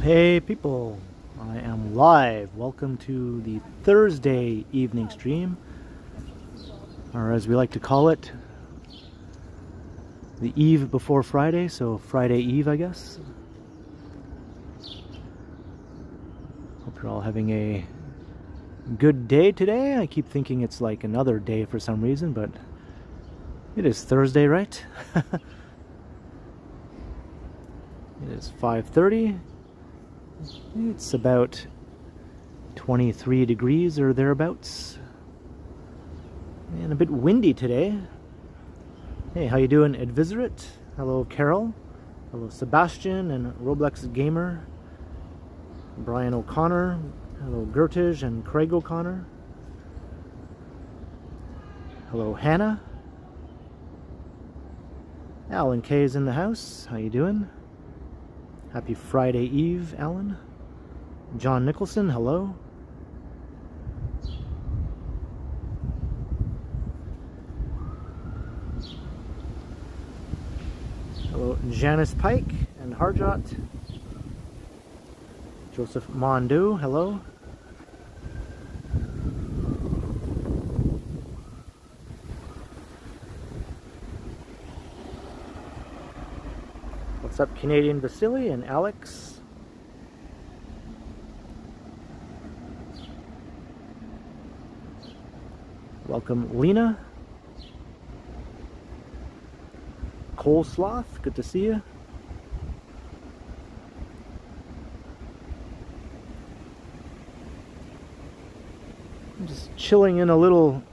Hey people, I am live. Welcome to the Thursday evening stream, or as we like to call it, the eve before Friday, so Friday Eve, I guess. Hope you're all having a good day today. I keep thinking it's like another day for some reason, but it is Thursday, right? It is 5:30. It's about 23 degrees or thereabouts, and a bit windy today. Hey, how you doing, Advisorit? Hello, Carol. Hello, Sebastian and Roblox Gamer. Brian O'Connor. Hello, Gertige and Craig O'Connor. Hello, Hannah. Alan K is in the house. How you doing? Happy Friday Eve, Alan. John Nicholson, hello. Hello, Janice Pike and Harjot. Joseph Mondu, hello. What's up, Canadian Vasily and Alex? Welcome, Lena. Coleslaw, good to see you. I'm just chilling in a little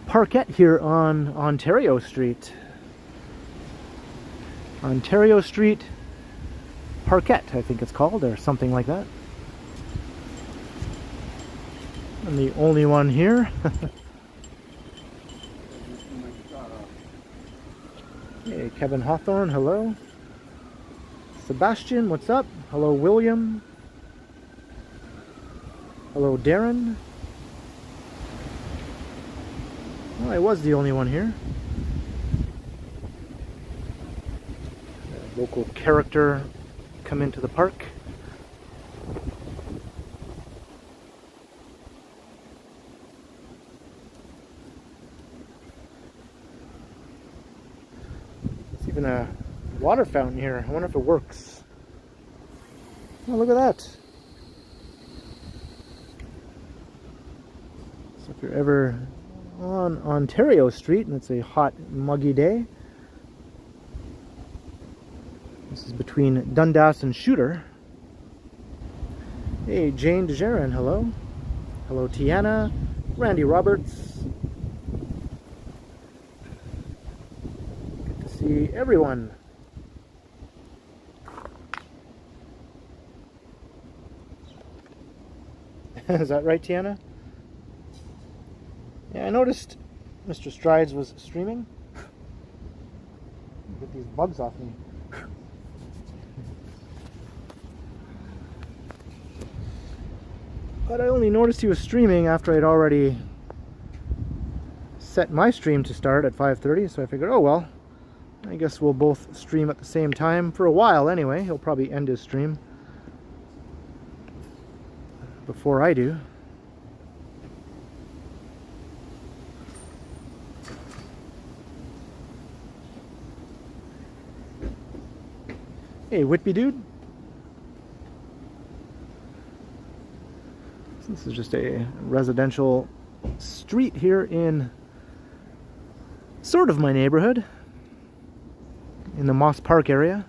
parkette here on Ontario Street. Ontario Street Parkette, I think it's called, or something like that. I'm the only one here. Hey, Kevin Hawthorne, hello. Sebastian, what's up? Hello, William. Hello, Darren. Well, I was the only one here. Local character come into the park. There's even a water fountain here. I wonder if it works. Oh, look at that. So if you're ever on Ontario Street and it's a hot, muggy day, this is between Dundas and Shooter. Hey, Jane DeJeron, hello. Hello, Tiana. Randy Roberts. Good to see everyone. Is that right, Tiana? Yeah, I noticed Mr. Strides was streaming. Get these bugs off me. But I only noticed he was streaming after I'd already set my stream to start at 5:30, so I figured, oh well, I guess we'll both stream at the same time for a while anyway. He'll probably end his stream before I do. Hey, Whitby dude. This is just a residential street here in sort of my neighborhood, in the Moss Park area.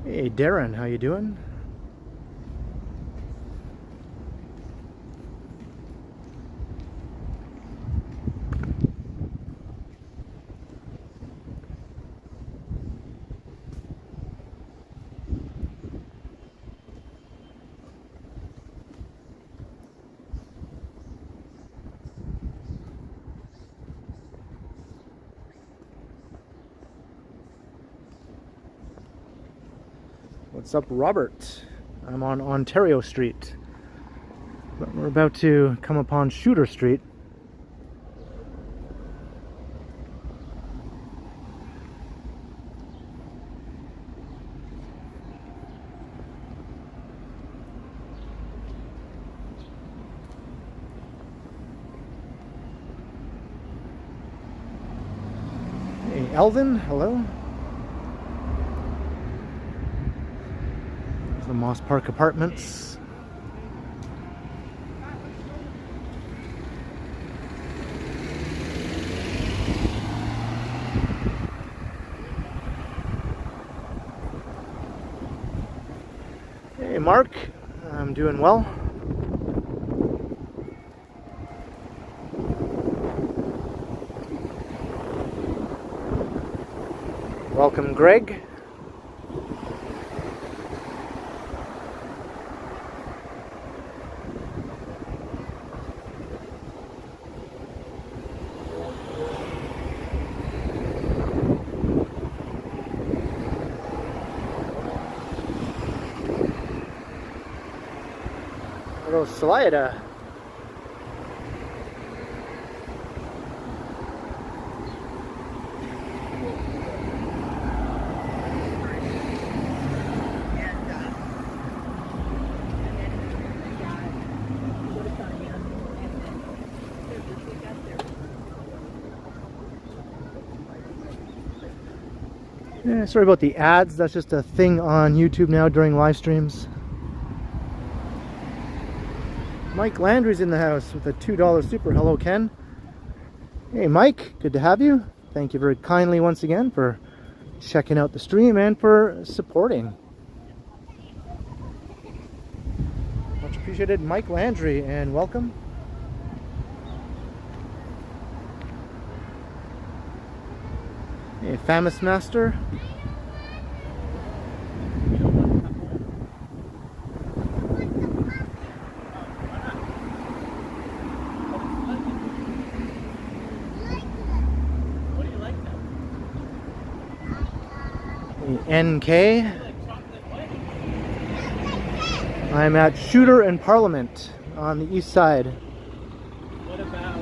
Hey Darren, how you doing? What's up, Robert? I'm on Ontario Street, but we're about to come upon Shooter Street. Hey, Elvin, hello. There's the Moss Park Apartments. Hey, Mark, I'm doing well. Welcome, Greg. Hello, Spadina. Yeah, sorry about the ads. That's just a thing on YouTube now during live streams. Mike Landry's in the house with a $2 super. Hello, Ken. Hey, Mike. Good to have you. Thank you very kindly once again for checking out the stream and for supporting. Much appreciated, Mike Landry, and welcome. Hey, Famous Master. NK. I'm at Shooter and Parliament on the east side. What about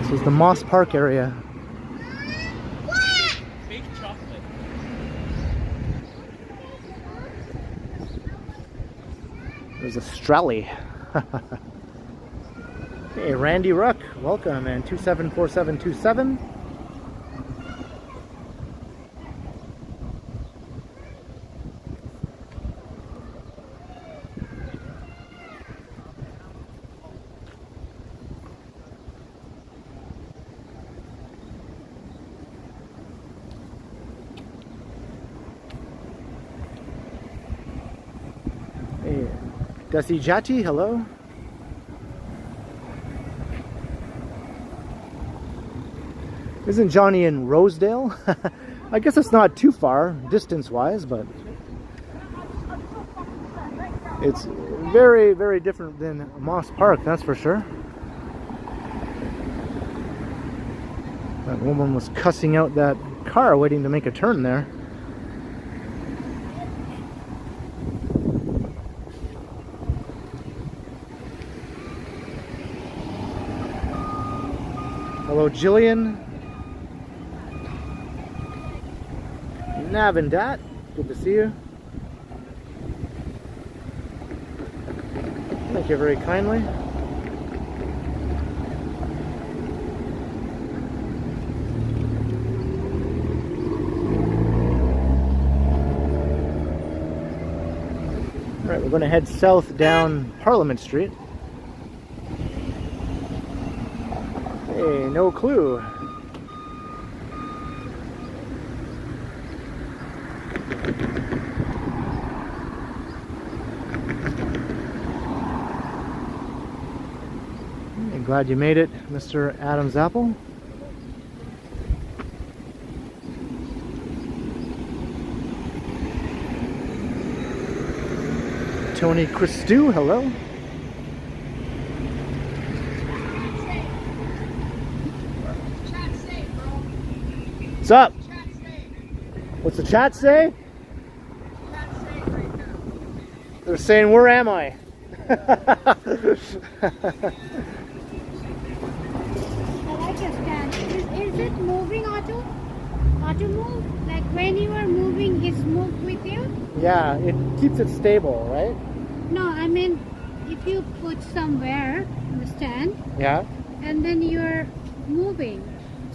This is the Moss Park area. fake chocolate? There's a Strally. Hey, Randy Ruck, welcome, and 274727. Hey, Desi Jati, hello. Isn't Johnny in Rosedale? I guess it's not too far, distance-wise, but it's very, very different than Moss Park, that's for sure. That woman was cussing out that car waiting to make a turn there. Hello, Jillian. Navindat, good to see you. Thank you very kindly. Alright, we're going to head south down Parliament Street. Hey, no clue. Glad you made it, Mr. Adam's Apple. Tony Christou, hello. What's up? What's the chat say? They're saying, where am I? I like your stand. Is it moving auto? Auto move? Like when you are moving, it's moved with you? Yeah, it keeps it stable, right? No, I mean, if you put somewhere on the stand, Yeah. and then you're moving.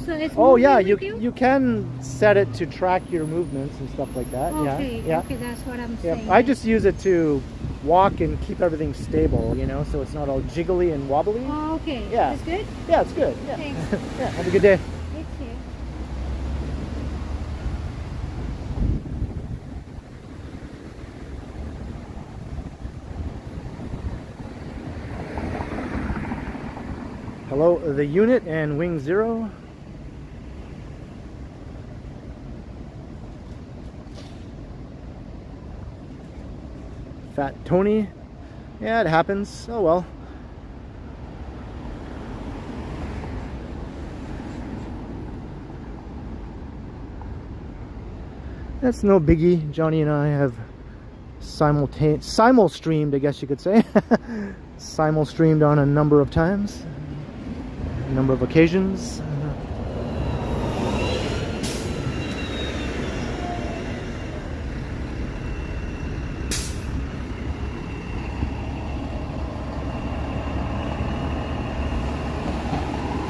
So it's Oh moving yeah, with you can set it to track your movements and stuff like that. Okay, Yeah. okay, that's what I'm Yeah. saying. I just use it to walk and keep everything stable, you know, so it's not all jiggly and wobbly. Oh, okay. Yeah. That's good? Yeah, it's good. Yeah. Thanks. Yeah. Have a good day. It's here. Hello, the unit and Wing Zero. Fat Tony. Yeah, it happens. Oh well. That's no biggie. Johnny and I have simul streamed, I guess you could say. Simul streamed on a number of times, a number of occasions.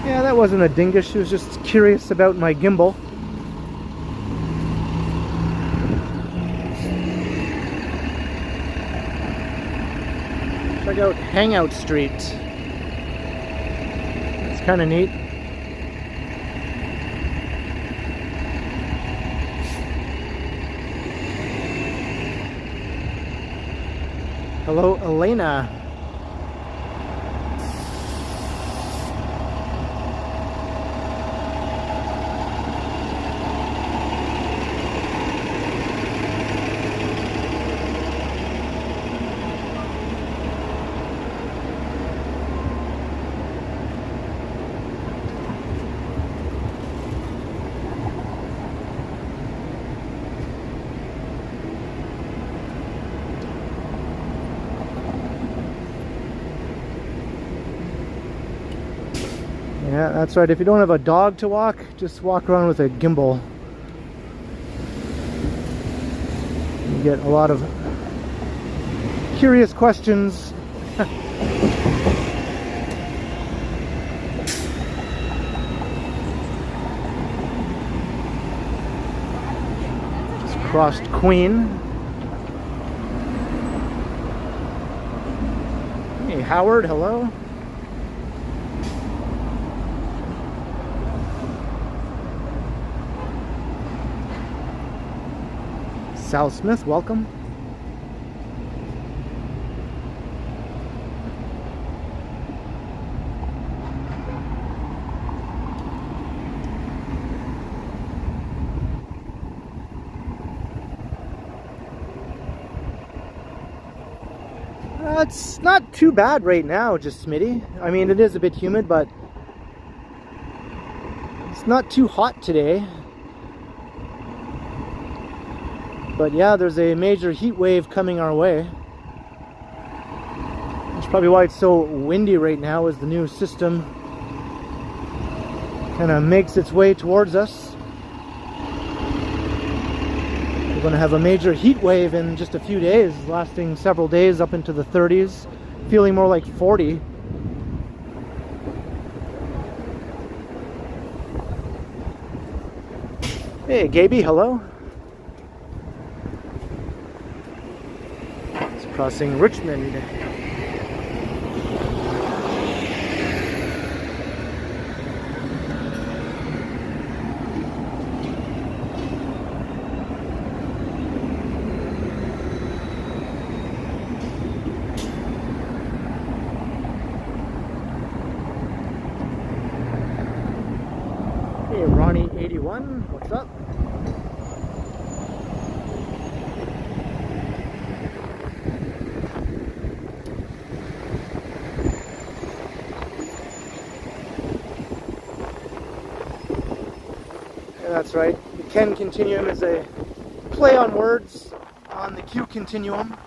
Yeah, that wasn't a dingus. She was just curious about my gimbal. Check out Hangout Street. It's kind of neat. Hello, Elena. Yeah, that's right. If you don't have a dog to walk, just walk around with a gimbal. You get a lot of curious questions. Just crossed Queen. Hey, Howard, hello. Sal Smith, welcome. It's not too bad right now, just Smitty. I mean, it is a bit humid, but it's not too hot today. But yeah, there's a major heat wave coming our way. That's probably why it's so windy right now, as the new system kind of makes its way towards us. We're going to have a major heat wave in just a few days, lasting several days up into the 30s, feeling more like 40. Hey, Gaby, hello. Crossing Richmond. Hey, Ronnie 81, what's up? That's That's right. The Ken Continuum is a play on words on the Q Continuum.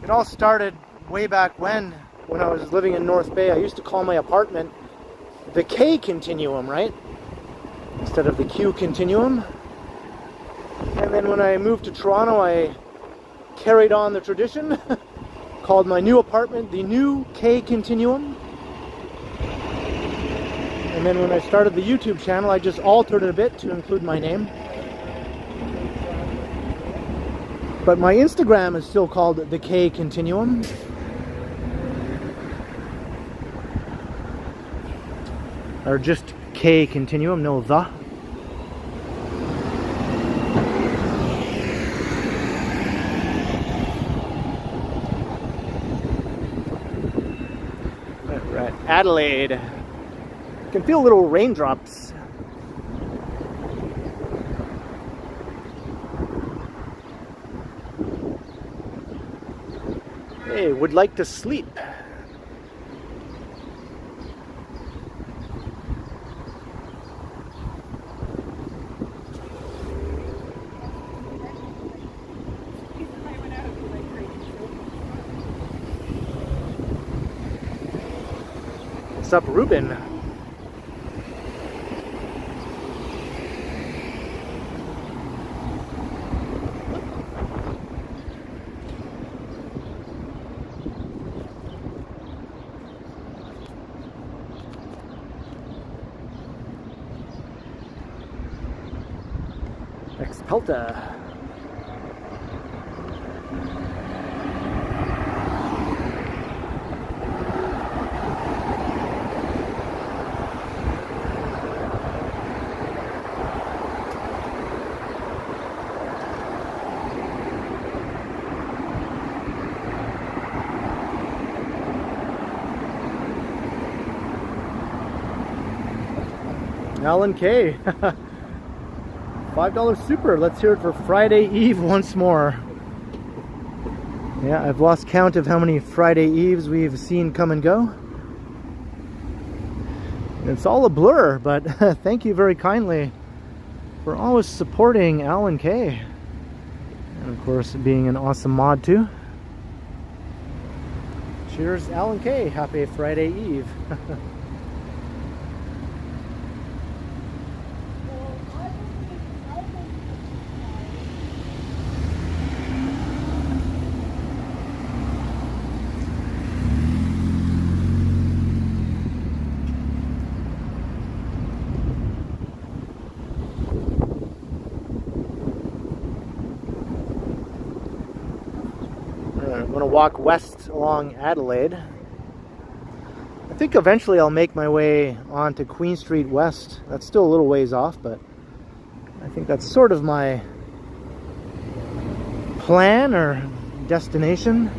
It all started way back when I was living in North Bay. I used to call my apartment the K Continuum, right? Instead of the Q Continuum. And then when I moved to Toronto, I carried on the tradition, called my new apartment the new K Continuum. And then when I started the YouTube channel, I just altered it a bit to include my name. But my Instagram is still called the K Continuum. Or just K Continuum, no the. We're at Adelaide. You can feel little raindrops. Hey, would like to sleep. What's up, Ruben? Expelta. Alan K. $5 super. Let's hear it for Friday Eve once more. Yeah, I've lost count of how many Friday Eves we've seen come and go. It's all a blur, but thank you very kindly for always supporting Alan K. And of course, being an awesome mod too. Cheers, Alan K. Happy Friday Eve. I'm going to walk west along Adelaide. I think eventually I'll make my way onto Queen Street West. That's still a little ways off, but I think that's sort of my plan or destination.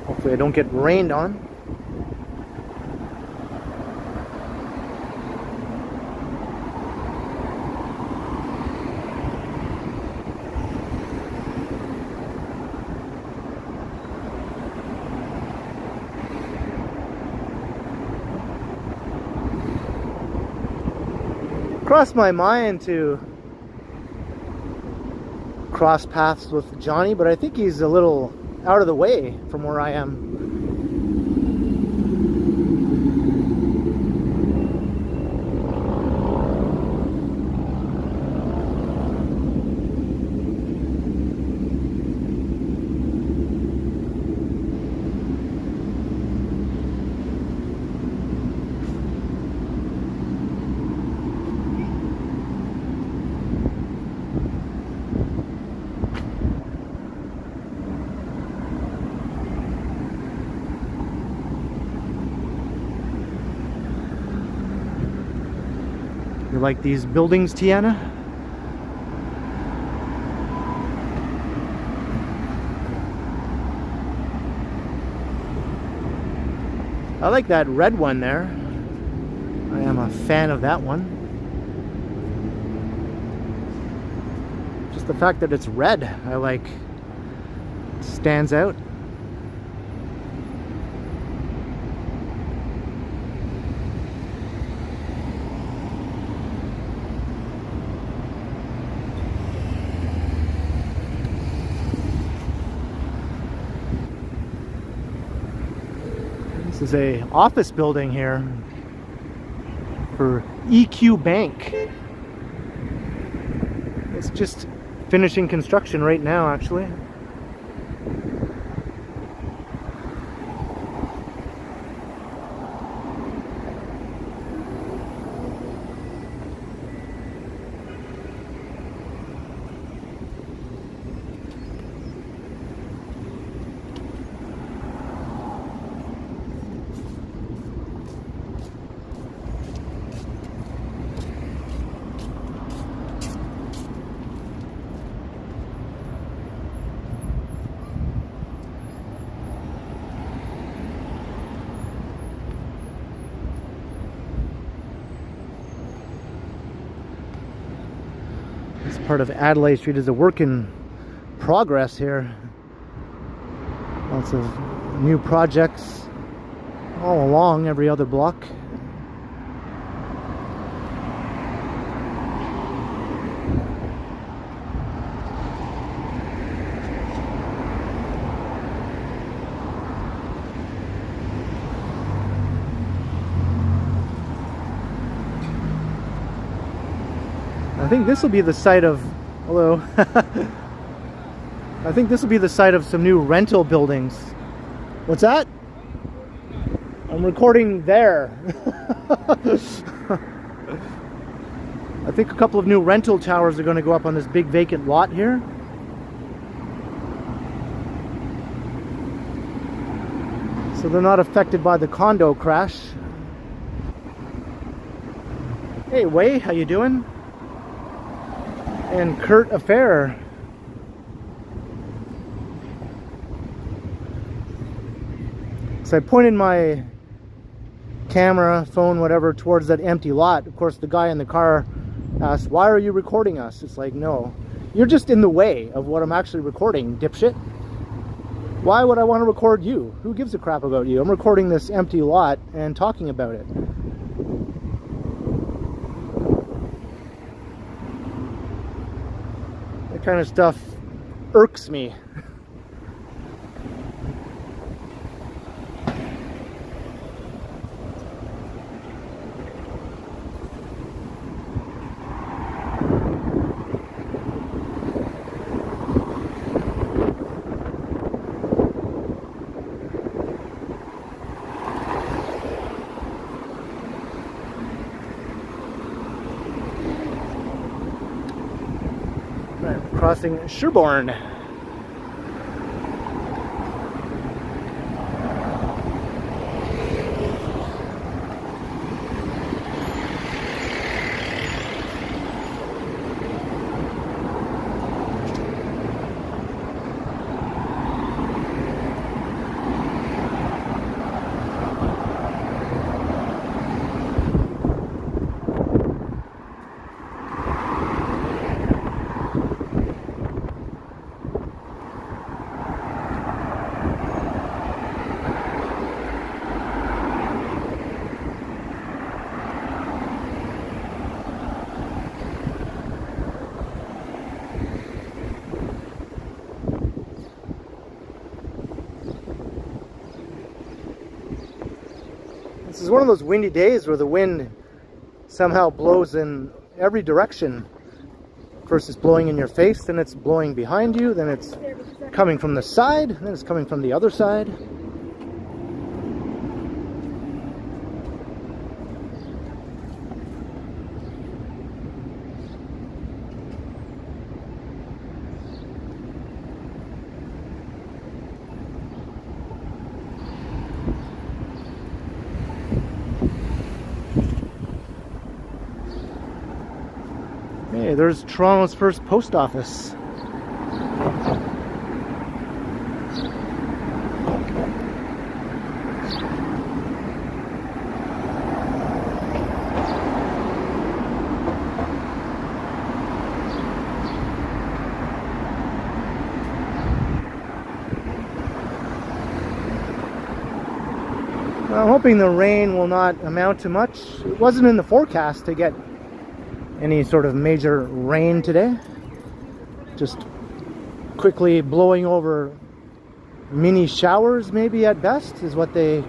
Hopefully I don't get rained on. Crossed my mind to cross paths with Johnny, but I think he's a little out of the way from where I am. You like these buildings, Tiana? I like that red one there. I am a fan of that one. Just the fact that it's red, I like. It stands out. This is a office building here for EQ Bank. It's just finishing construction right now, actually. This part of Adelaide Street is a work in progress here. Lots of new projects all along every other block. I think this will be the site of, hello, I think this will be the site of some new rental buildings. What's that? I'm recording there. I think a couple of new rental towers are going to go up on this big vacant lot here. So they're not affected by the condo crash. Hey Wei, how you doing? And Kurt Affair. So I pointed my camera, phone, whatever, towards that empty lot. Of course, the guy in the car asked, "Why are you recording us?" It's like, no, you're just in the way of what I'm actually recording, dipshit. Why would I want to record you? Who gives a crap about you? I'm recording this empty lot and talking about it. That kind of stuff irks me. Crossing Sherborne. This is one of those windy days where the wind somehow blows in every direction. First it's blowing in your face, then it's blowing behind you, then it's coming from the side, then it's coming from the other side. Hey, there's Toronto's first post office. hoping the rain will not amount to much. It wasn't in the forecast to get any sort of major rain today. Just quickly blowing over mini showers maybe at best is what they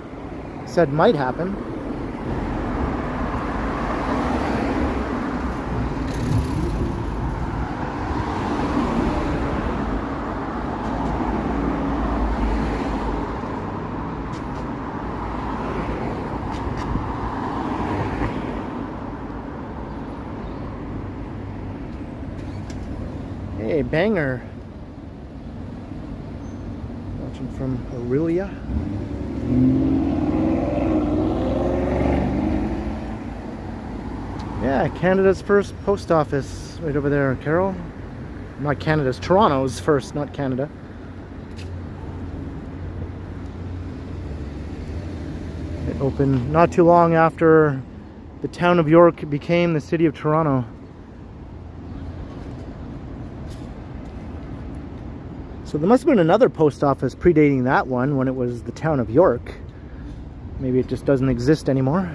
said might happen. Hey, banger. Watching from Aurelia. Yeah, Canada's first post office right over there, Carol. Not Canada's, Toronto's first, not Canada. It opened not too long after the town of York became the city of Toronto. So there must have been another post office predating that one when it was the town of York. Maybe it just doesn't exist anymore.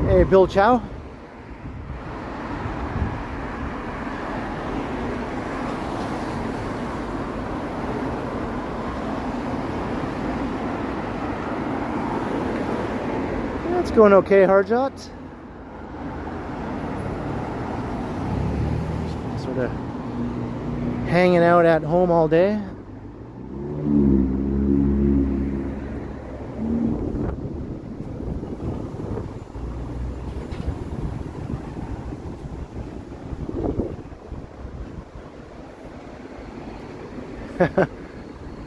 Hey, Bill Chow. That's going okay, Harjot. Sort of hanging out at home all day.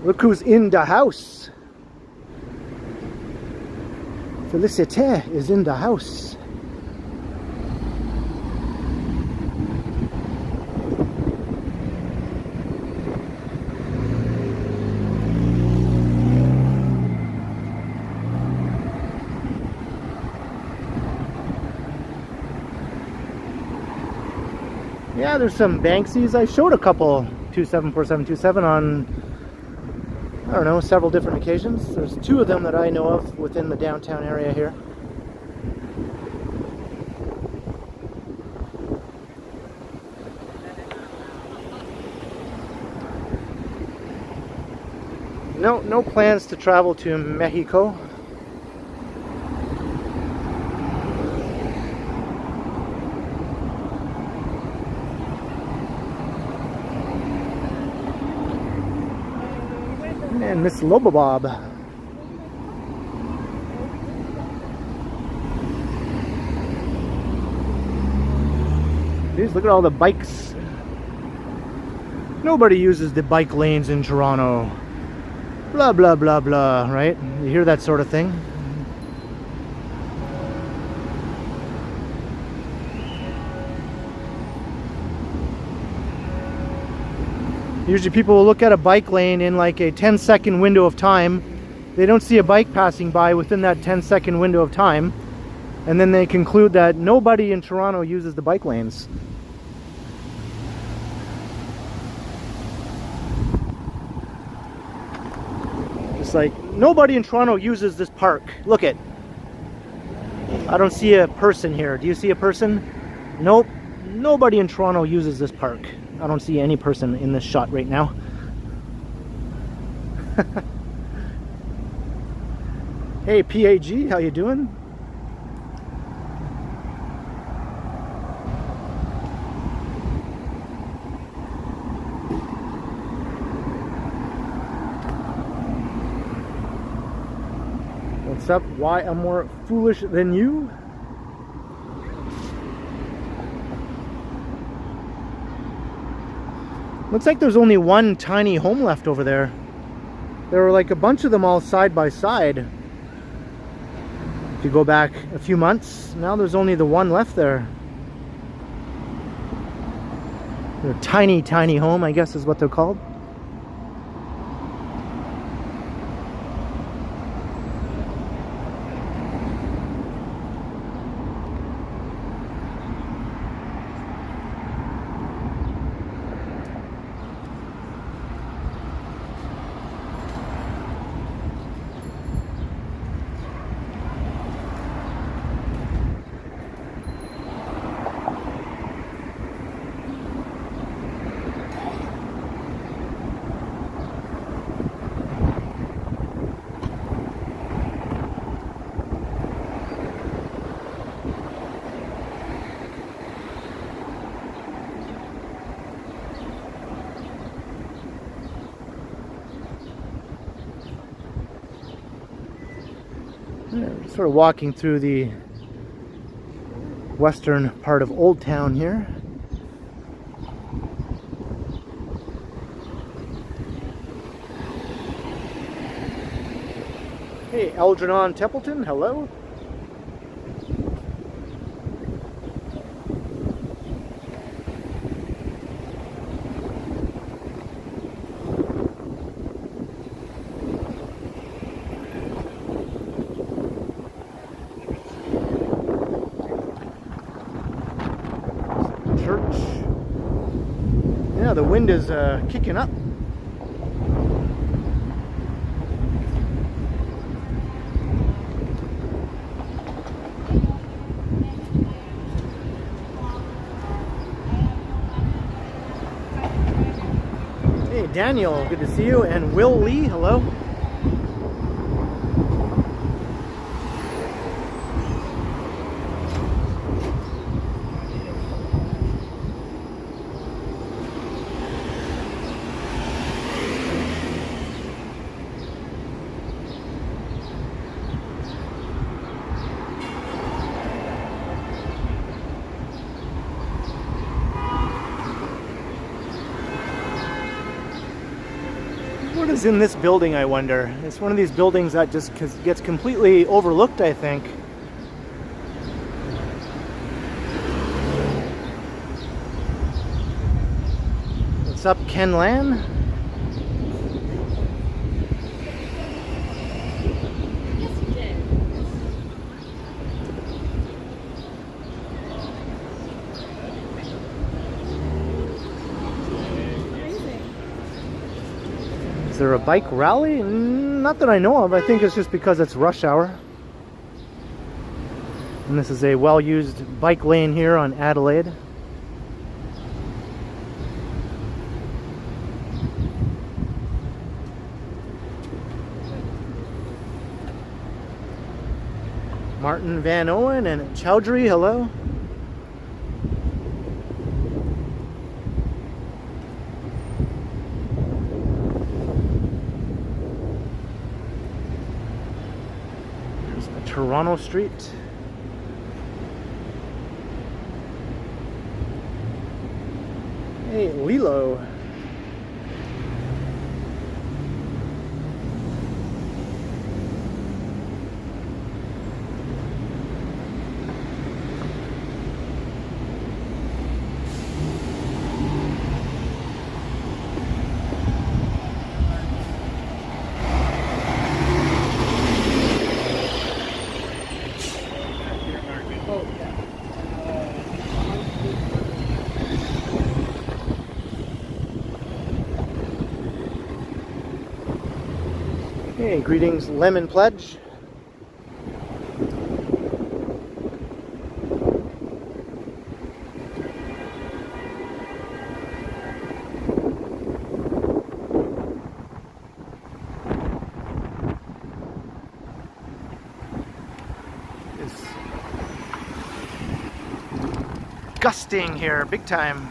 Look who's in the house. Felicite is in the house. Yeah, there's some Banksies. I showed a couple 274727 on, I don't know, several different occasions. There's two of them that I know of within the downtown area here. No plans to travel to Mexico. And Miss Lobabob. Jeez, look at all the bikes. Nobody uses the bike lanes in Toronto. Blah, blah, blah, blah, right? You hear that sort of thing. Usually people will look at a bike lane in like a 10-second window of time. They don't see a bike passing by within that 10-second window of time. And then they conclude that nobody in Toronto uses the bike lanes. It's like, nobody in Toronto uses this park. Look it. I don't see a person here. Do you see a person? Nope. Nobody in Toronto uses this park. I don't see any person in this shot right now. Hey PAG, how you doing? What's up? Why I'm more foolish than you? Looks like there's only one tiny home left over there. There were like a bunch of them all side by side. If you go back a few months, now there's only the one left there. Their tiny, tiny home, I guess is what they're called. Sort of walking through the western part of Old Town here. Hey, Algernon Templeton, hello. Church. Yeah, the wind is kicking up. Hey, Daniel, good to see you. And Will Lee, hello. What is in this building, I wonder? It's one of these buildings that just gets completely overlooked, I think. What's up, Ken Lan? Is there a bike rally? Not that I know of. I think it's just because it's rush hour. And this is a well-used bike lane here on Adelaide. Martin Van Owen and Chowdhury, hello. Toronto Street. Hey, Lilo. Hey, greetings, Lemon Pledge. It's gusting here, big time.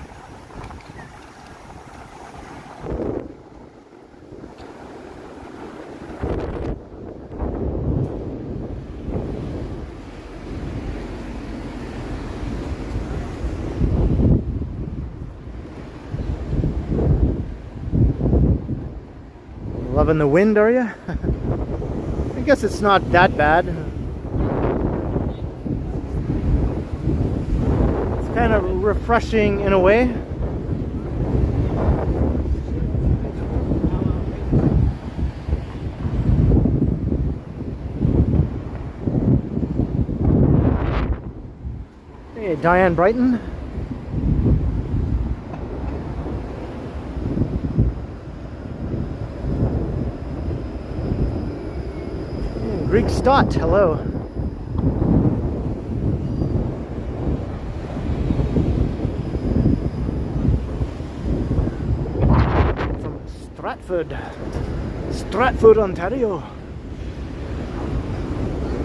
Loving the wind, are you? I guess it's not that bad. It's kind of refreshing in a way. Hey, Diane Brighton. Greek Stott, hello. From Stratford, Ontario.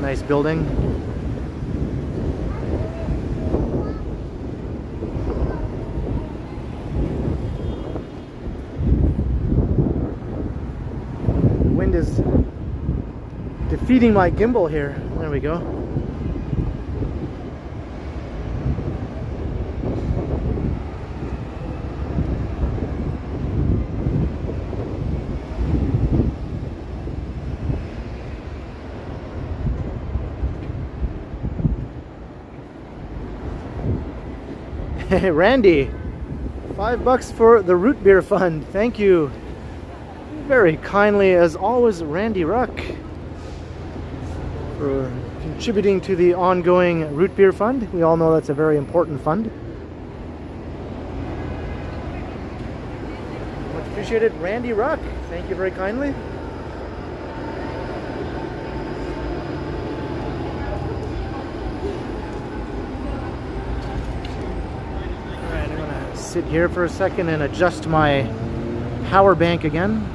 Nice building. The wind is defeating my gimbal here. There we go. Hey, Randy, $5 for the root beer fund. Thank you very kindly, as always, Randy Ruck, for contributing to the ongoing root beer fund. We all know that's a very important fund. Much appreciated, Randy Ruck. Thank you very kindly. Alright, I'm gonna sit here for a second and adjust my power bank again.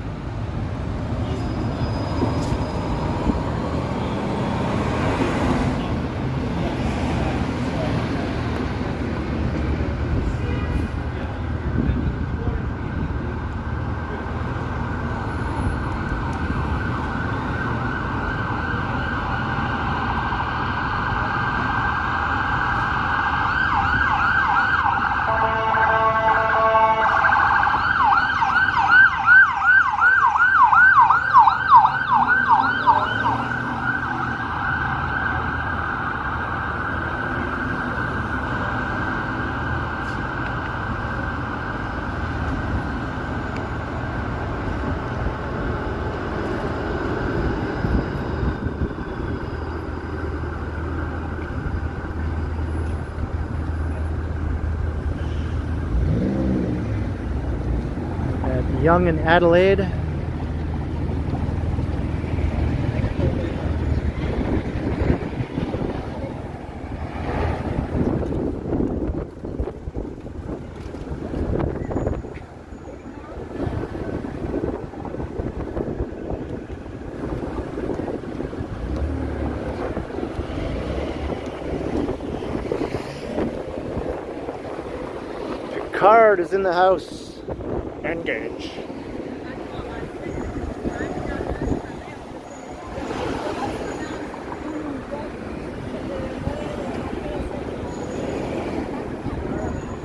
Young in Adelaide. Picard is in the house. Engage.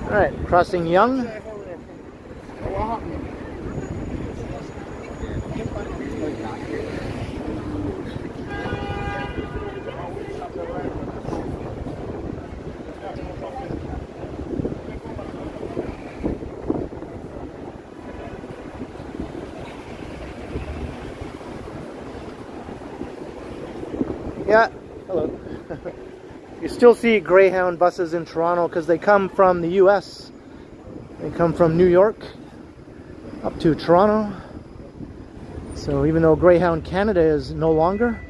All right, crossing Young. Yeah, hello. You still see Greyhound buses in Toronto because they come from the US. They come from New York up to Toronto. So even though Greyhound Canada is no longer,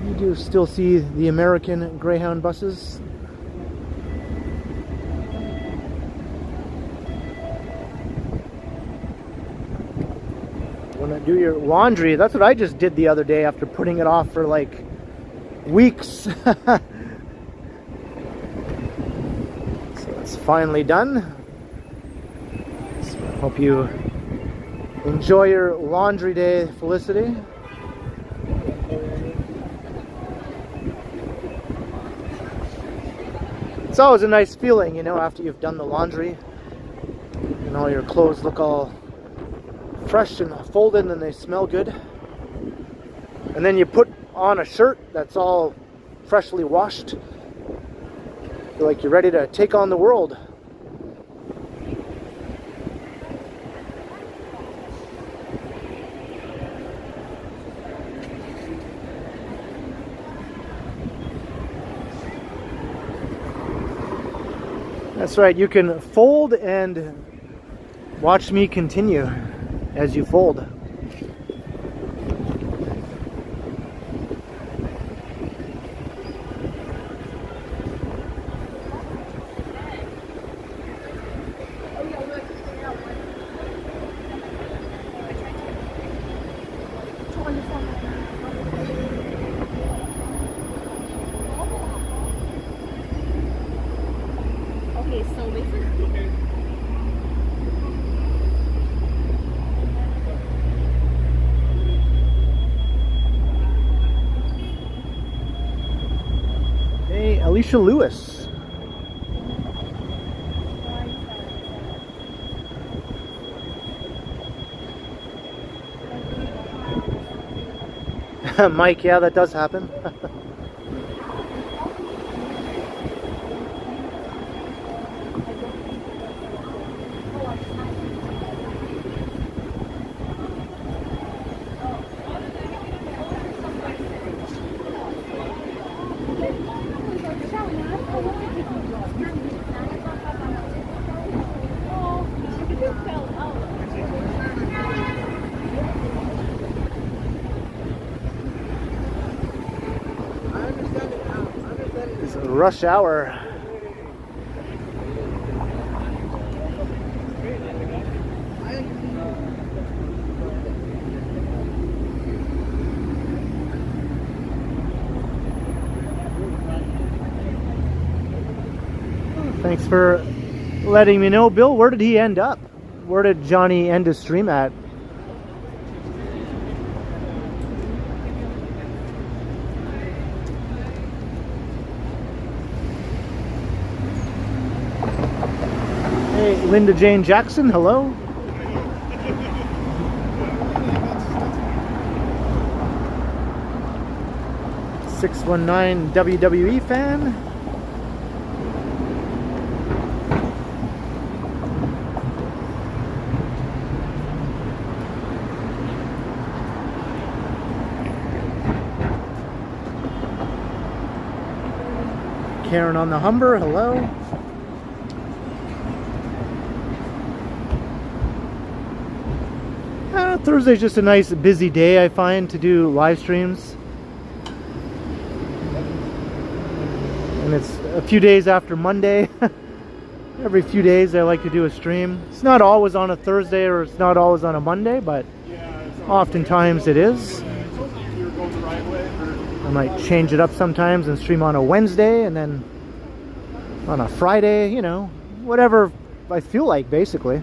you do still see the American Greyhound buses. Want to do your laundry? That's what I just did the other day after putting it off for like weeks. So it's finally done. So I hope you enjoy your laundry day, Felicity. It's always a nice feeling, you know, after you've done the laundry and all your clothes look all fresh and folded and they smell good, and then you put on a shirt that's all freshly washed. Feel like you're ready to take on the world. That's right, you can fold and watch me continue as you fold. Okay, so basically, Hey, Alicia Lewis. Mike, yeah, that does happen. It's rush hour. Thanks for letting me know. Bill, where did he end up? Where did Johnny end his stream at? Hey, Linda Jane Jackson, hello. .619 WWE fan. Karen on the Humber, hello. Thursday's just a nice busy day, I find, to do live streams. And it's a few days after Monday. Every few days I like to do a stream. It's not always on a Thursday or it's not always on a Monday, but oftentimes it is. I might change it up sometimes and stream on a Wednesday and then on a Friday, you know, whatever I feel like, basically.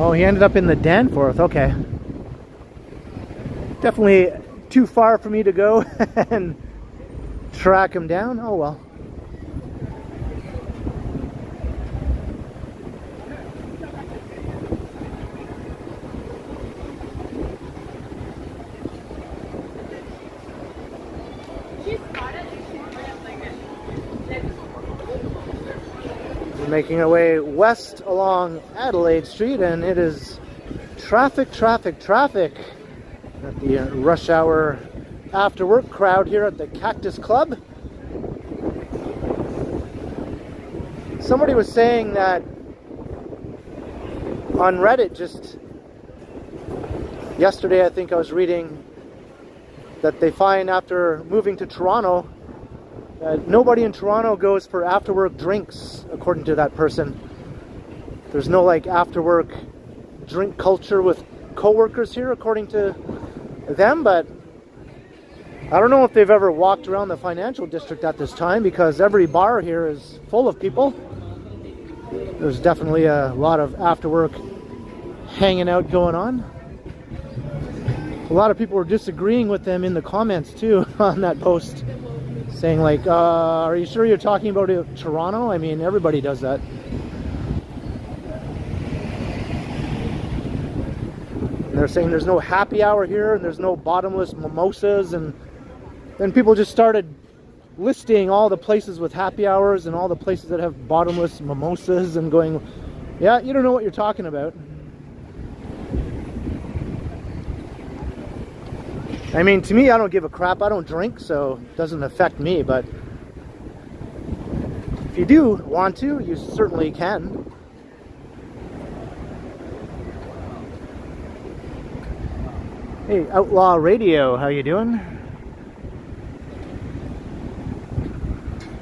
Oh, he ended up in the Danforth, okay. Definitely too far for me to go and track him down. Oh well. Making our way west along Adelaide Street, and it is traffic at the rush hour after work crowd here at the Cactus Club. Somebody was saying that on Reddit just yesterday, I think I was reading that they find after moving to Toronto nobody in Toronto goes for after work drinks, according to that person. There's no like after work drink culture with co-workers here, according to them, but I don't know if they've ever walked around the financial district at this time, because every bar here is full of people. There's definitely a lot of after work hanging out going on. A lot of people were disagreeing with them in the comments too on that post, saying like, are you sure you're talking about Toronto? I mean, everybody does that. they're saying there's no happy hour here and there's no bottomless mimosas, and then people just started listing all the places with happy hours and all the places that have bottomless mimosas and going, yeah, you don't know what you're talking about. I mean, to me, I don't give a crap. I don't drink, so it doesn't affect me, but if you do want to, you certainly can. Hey, Outlaw Radio, how you doing?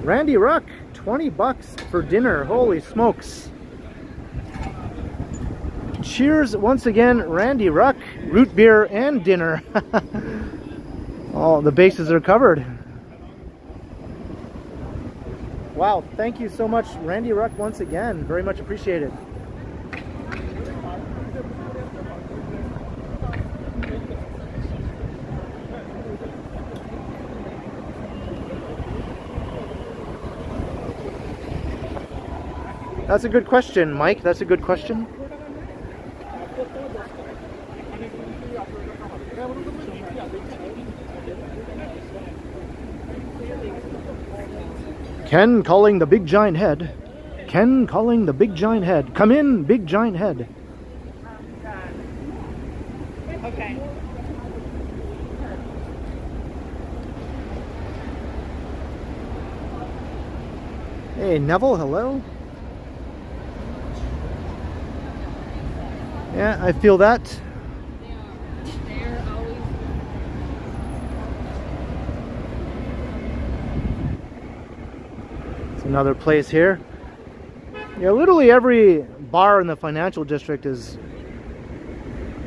Randy Ruck, 20 bucks for dinner. Holy smokes. Cheers once again, Randy Ruck. Root beer and dinner. All the bases are covered. Wow, thank you so much, Randy Ruck, once again. Very much appreciated. That's a good question, Mike. That's a good question. Ken calling the big giant head. Ken calling the big giant head. Come in, big giant head. Okay. Hey, Neville, hello. Yeah, I feel that. They're always. It's another place here. Yeah, literally every bar in the financial district is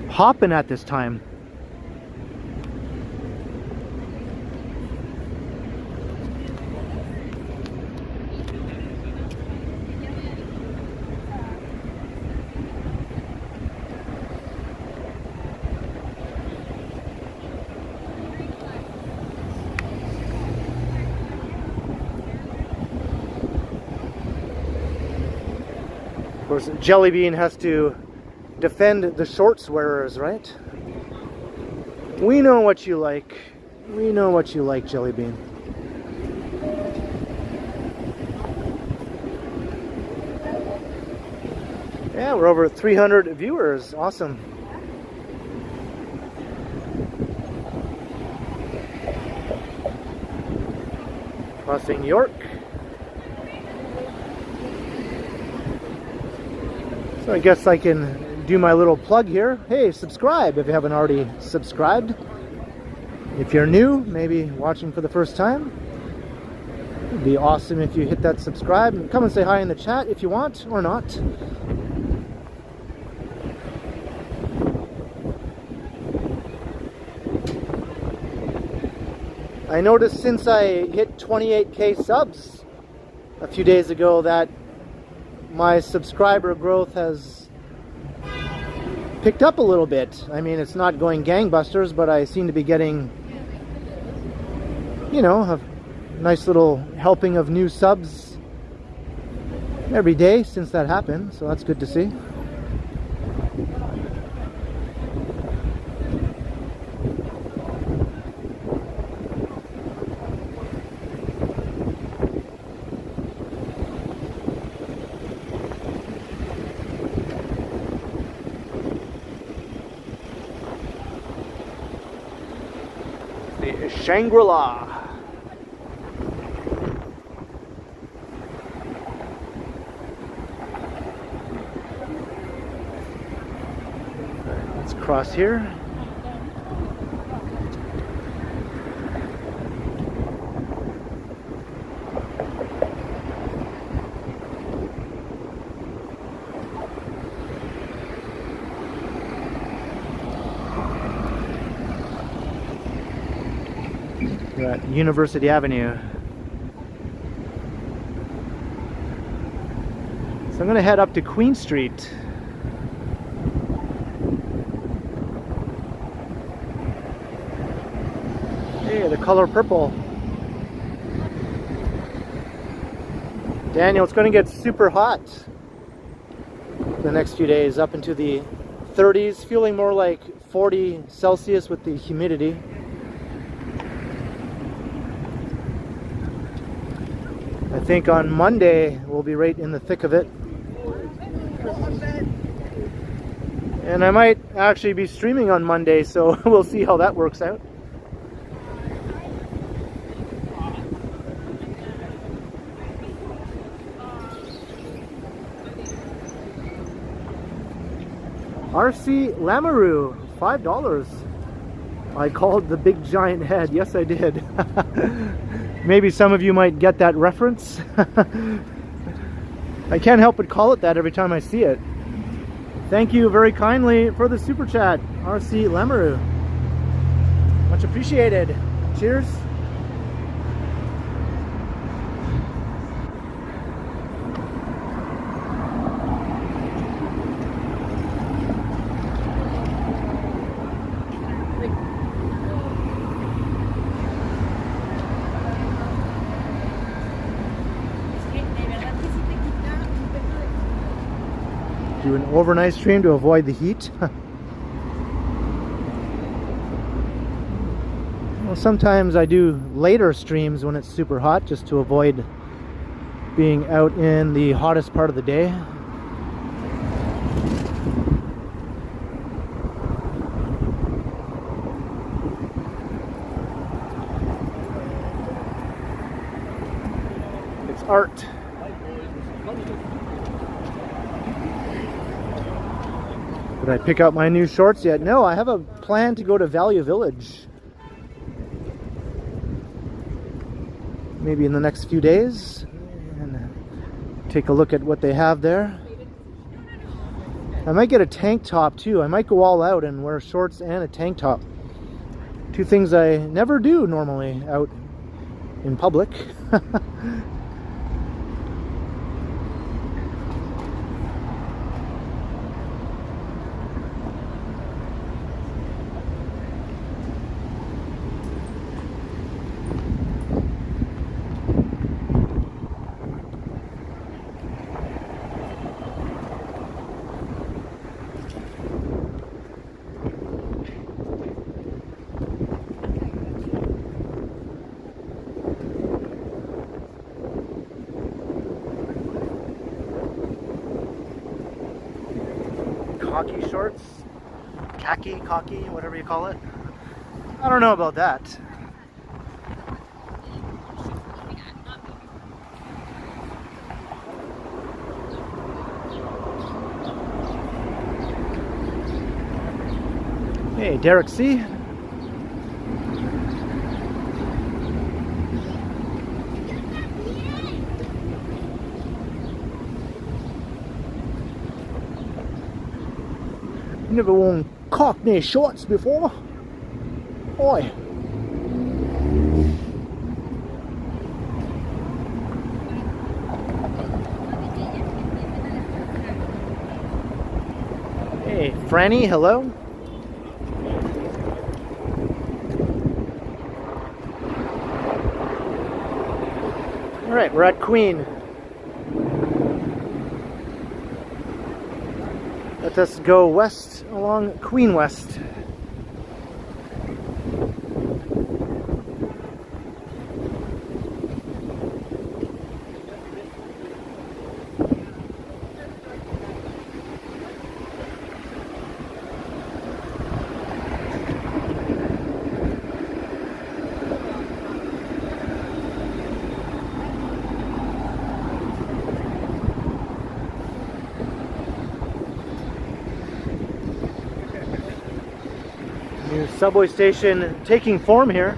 hopping at this time. Of course, Jellybean has to defend the shorts wearers, right? We know what you like. We know what you like, Jellybean. Yeah, we're over 300 viewers. Awesome. Crossing York. So I guess I can do my little plug here. Hey, subscribe if you haven't already subscribed. If you're new, maybe watching for the first time, it'd be awesome if you hit that subscribe and come and say hi in the chat if you want or not. I noticed since I hit 28K subs a few days ago that my subscriber growth has picked up a little bit. I mean, it's not going gangbusters, but I seem to be getting, you know, a nice little helping of new subs every day since that happened, so that's good to see. Shangri-La. Let's cross here. We're at University Avenue. So I'm going to head up to Queen Street. Hey, the color purple. Daniel, it's going to get super hot the next few days, up into the 30s, feeling more like 40 Celsius with the humidity. I think on Monday we'll be right in the thick of it. And I might actually be streaming on Monday, so we'll see how that works out. RC Lamoureux, $5. I called the big giant head. Yes, I did. Maybe some of you might get that reference. I can't help but call it that every time I see it. Thank you very kindly for the super chat, RC Lamoureux. Much appreciated. Cheers. Do an overnight stream to avoid the heat. Well, sometimes I do later streams when it's super hot just to avoid being out in the hottest part of the day. It's art. Did I pick out my new shorts yet? No, I have a plan to go to Value Village. Maybe in the next few days. And take a look at what they have there. I might get a tank top too. I might go all out and wear shorts and a tank top. Two things I never do normally out in public. Khaki shorts, khaki, whatever you call it. I don't know about that. Hey, Derek C. Never worn Cockney shorts before. Oi. Hey, Franny, hello. All right, we're at Queen. Let us go west along Queen West. New subway station taking form here.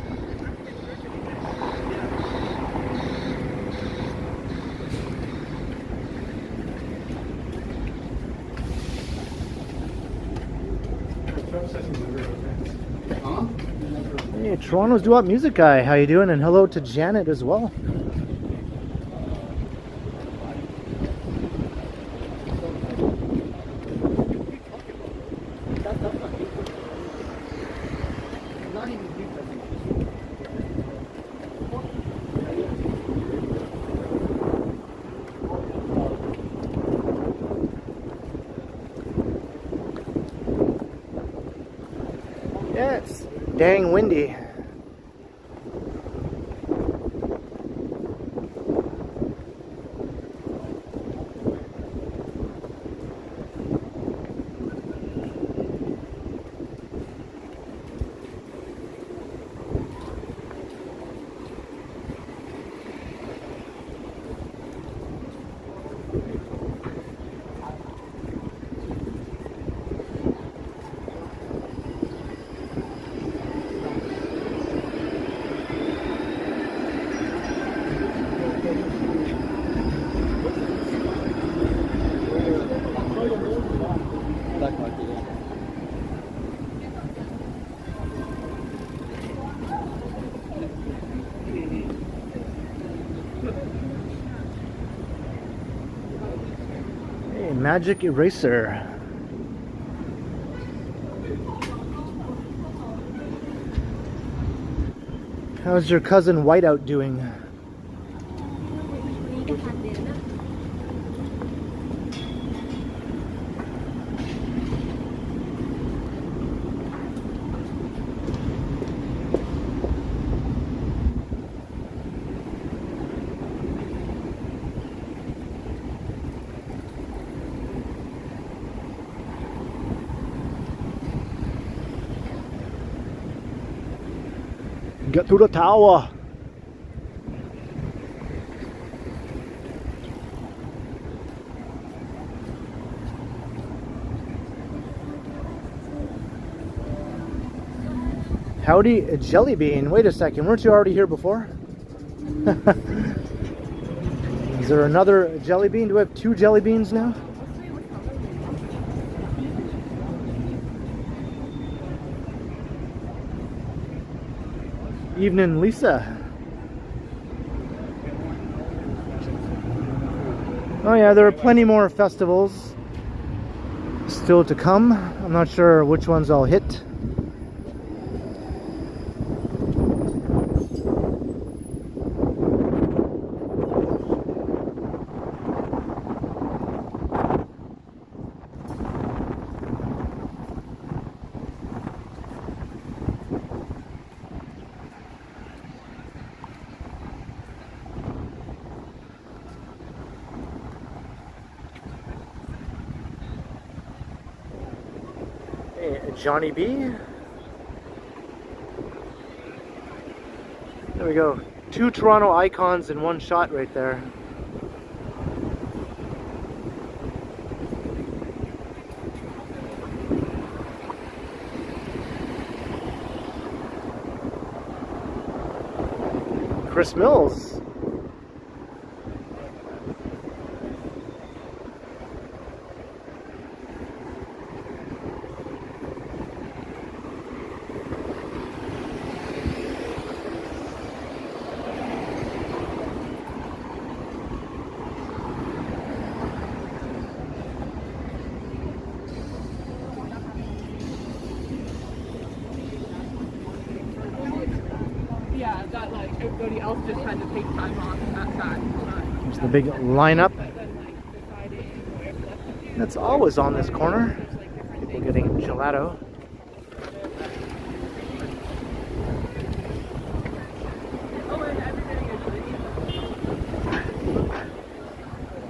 Hey, Toronto's doo-wop music guy, how you doing? And hello to Janet as well. Yeah, it's dang windy. Hey, magic eraser. How's your cousin Whiteout doing? Get to the tower. Howdy, Jelly Bean. Wait a second, weren't you already here before? Is there another Jelly Bean? Do we have two Jelly Beans now? Evening, Lisa. Oh yeah, there are plenty more festivals still to come. I'm not sure which ones I'll hit. Johnny B. There we go. Two Toronto icons in one shot right there. Chris Mills. Yeah, that like everybody else just had to take time off at that time. There's the big lineup. But then like deciding where left to do. That's always on this corner. People getting gelato. Oh, and everybody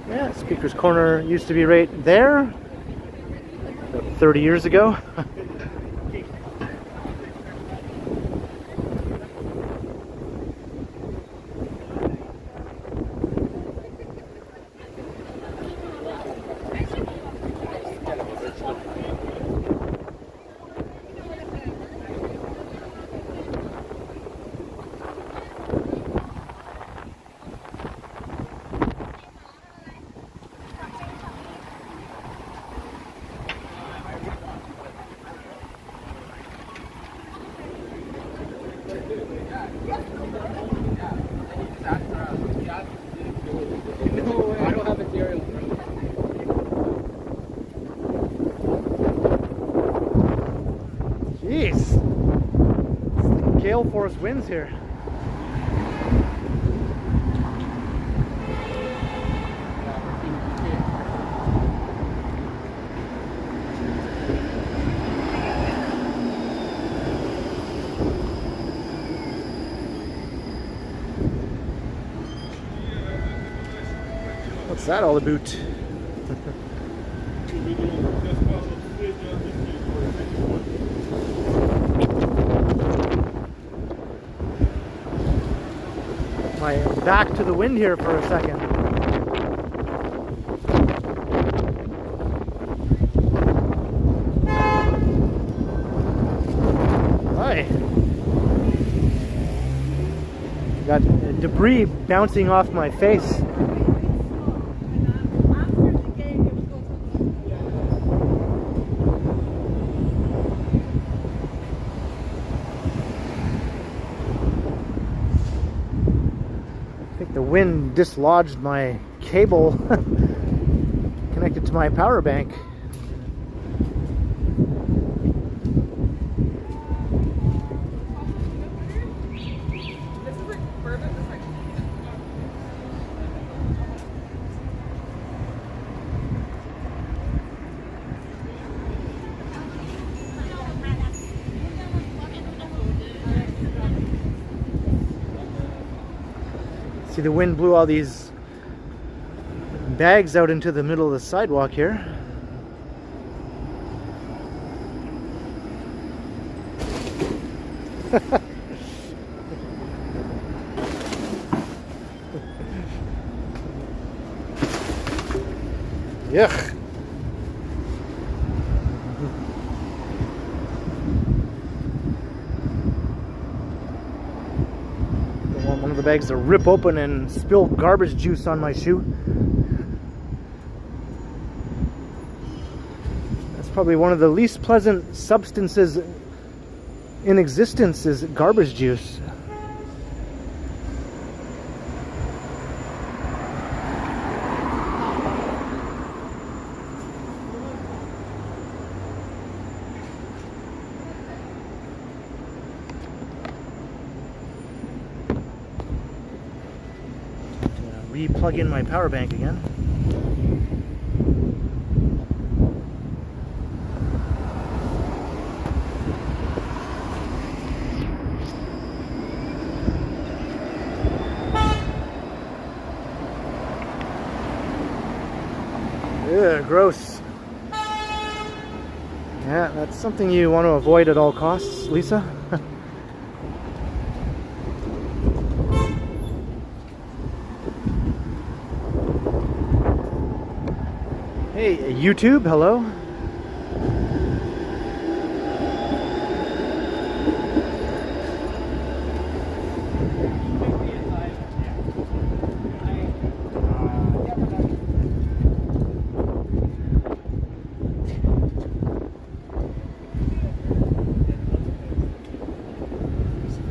Yeah, Speaker's Corner used to be right there about 30 years ago. Jeez, gale force winds here. What's that all about? My back to the wind here for a second. Hi. Got debris bouncing off my face. The wind dislodged my cable connected to my power bank. This is like bourbon. This like See, the wind blew all these bags out into the middle of the sidewalk here. Yuck. One of the bags to rip open and spill garbage juice on my shoe. That's probably one of the least pleasant substances in existence, is garbage juice. Re-plug in my power bank again. Ugh, gross. Yeah, that's something you want to avoid at all costs, Lisa. Hey, YouTube, hello.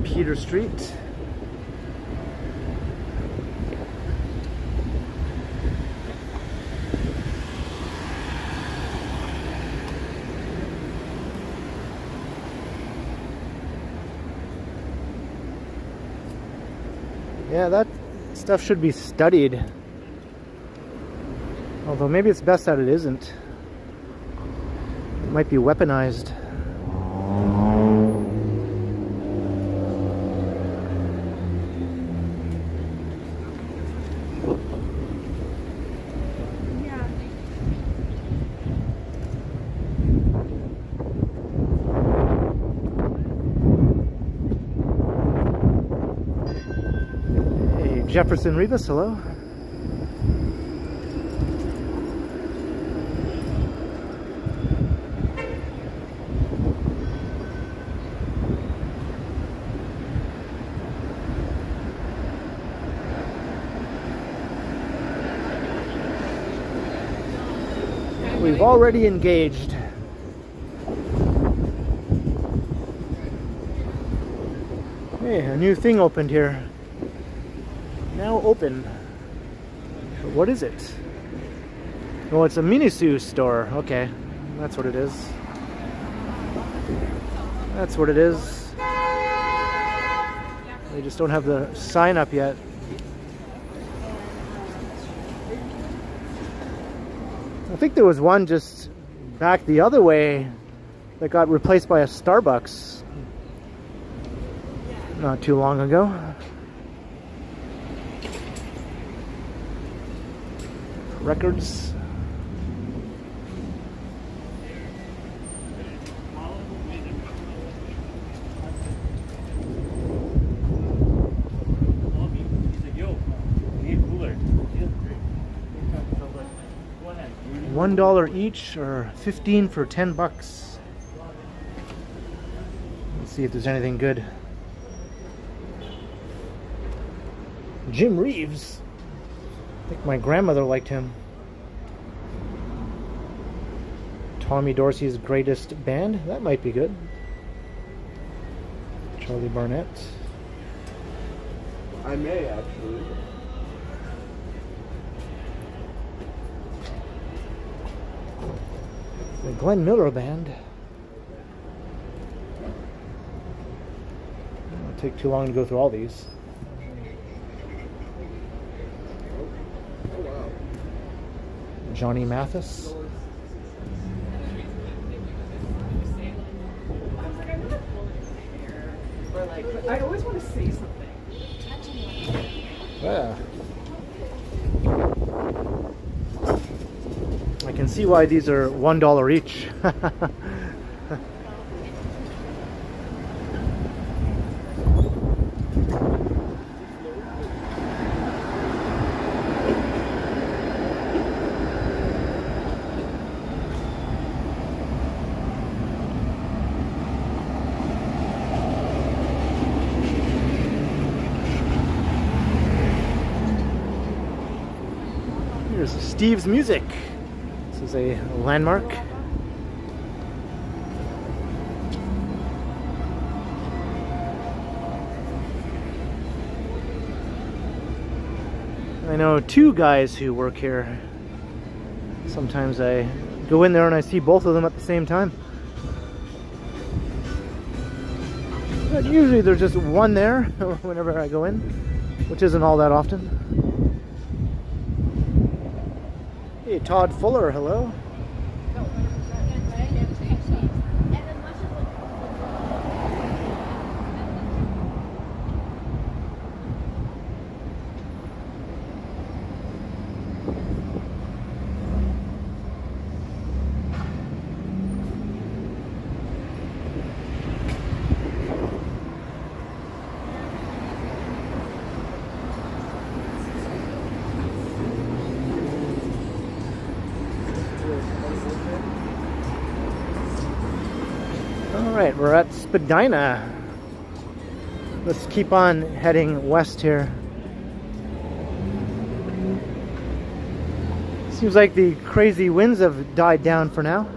Peter Street. Yeah, that stuff should be studied. Although maybe it's best that it isn't. It might be weaponized. Jefferson Rivas, hello. We've already engaged. Hey, a new thing opened here. Now open. What is it? Oh, it's a Minisu store. Okay, that's what it is. That's what it is. They just don't have the sign up yet. I think there was one just back the other way that got replaced by a Starbucks not too long ago. records. $1 each, or 15 for 10 bucks. Let's see if there's anything good. Jim Reeves. I think my grandmother liked him. Tommy Dorsey's Greatest Band. That might be good. Charlie Barnett. I may actually. The Glenn Miller Band. It'll take too long to go through all these. Johnny Mathis. I always want to say something. Yeah. I can see why these are $1 each. Here's Steve's Music. This is a landmark. I know two guys who work here. Sometimes I go in there and I see both of them at the same time. But usually there's just one there whenever I go in, which isn't all that often. Hey, Todd Fuller, hello. Alright, we're at Spadina. Let's keep on heading west here. Seems like the crazy winds have died down for now.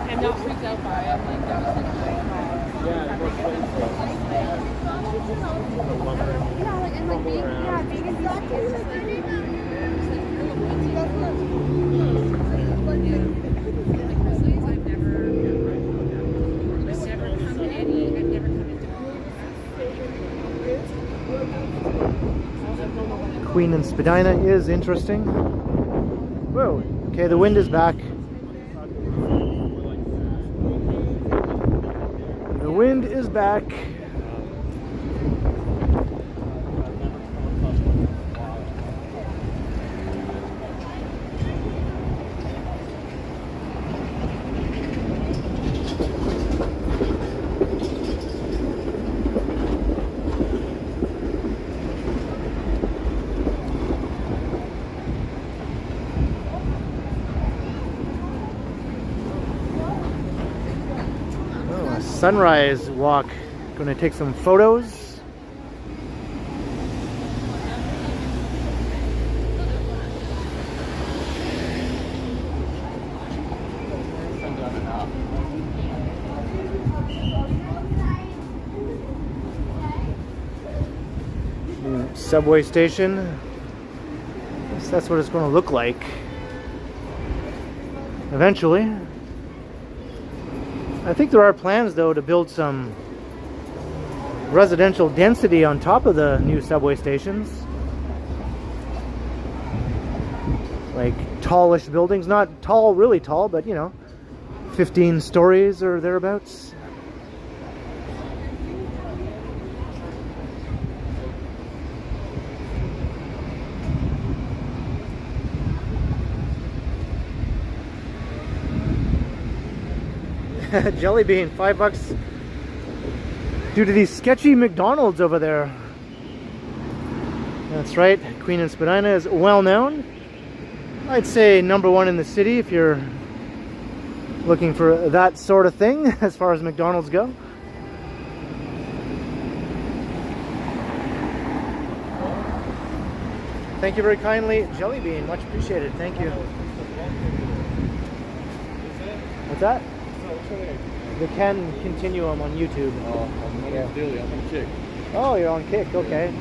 I'm not freaked out by it. I'm like, that was like Queen and Spadina is interesting. Whoa, okay, the wind is back. The wind is back. Sunrise walk. Going to take some photos. New subway station. I guess that's what it's going to look like eventually. I think there are plans though to build some residential density on top of the new subway stations. Like tallish buildings, not tall, really tall, but you know, 15 stories or thereabouts. Jelly bean, $5 due to these sketchy McDonald's over there. That's right, Queen and Spadina is well known. I'd say #1 in the city if you're looking for that sort of thing as far as McDonald's go. Thank you very kindly, Jelly Bean. Much appreciated. Thank you. What's that? The Ken Continuum on YouTube. Oh, my name's Daly. I'm on Kick. Oh, you're on Kick. Okay.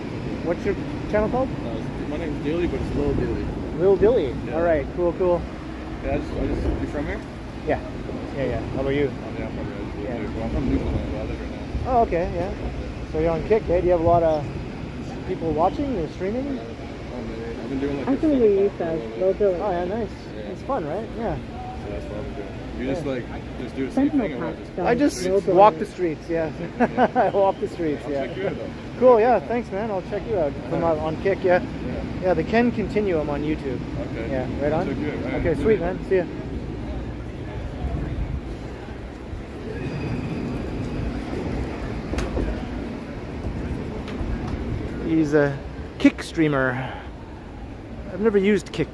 What's your channel called? My name's Daly, but it's Lil Daly. Lil Dilly. Yeah. All right. Cool. Cool. Yeah, you from here? Yeah. Yeah. How about you? Oh, yeah, I'm from here. Yeah. Well, I'm from Newfoundland, but I live here now. Oh, okay. Yeah. So you're on Kick, eh? Do you have a lot of people watching or streaming? I've been doing like I can hear you guys. They'll do it. Oh yeah, nice. Yeah. It's fun, right? Yeah. So that's what I've been doing. You Yeah. just do the same thing or what? I just walk the streets. Yeah. I walk the streets. I'll Yeah. check you out, though. Cool. Yeah. Thanks, man. I'll check you out from on Kick. Yeah. Yeah. The Ken Continuum on YouTube. Okay. Yeah. Right on. Check you out. Right. Okay. Sweet, man. See ya. He's a Kick streamer. I've never used Kick.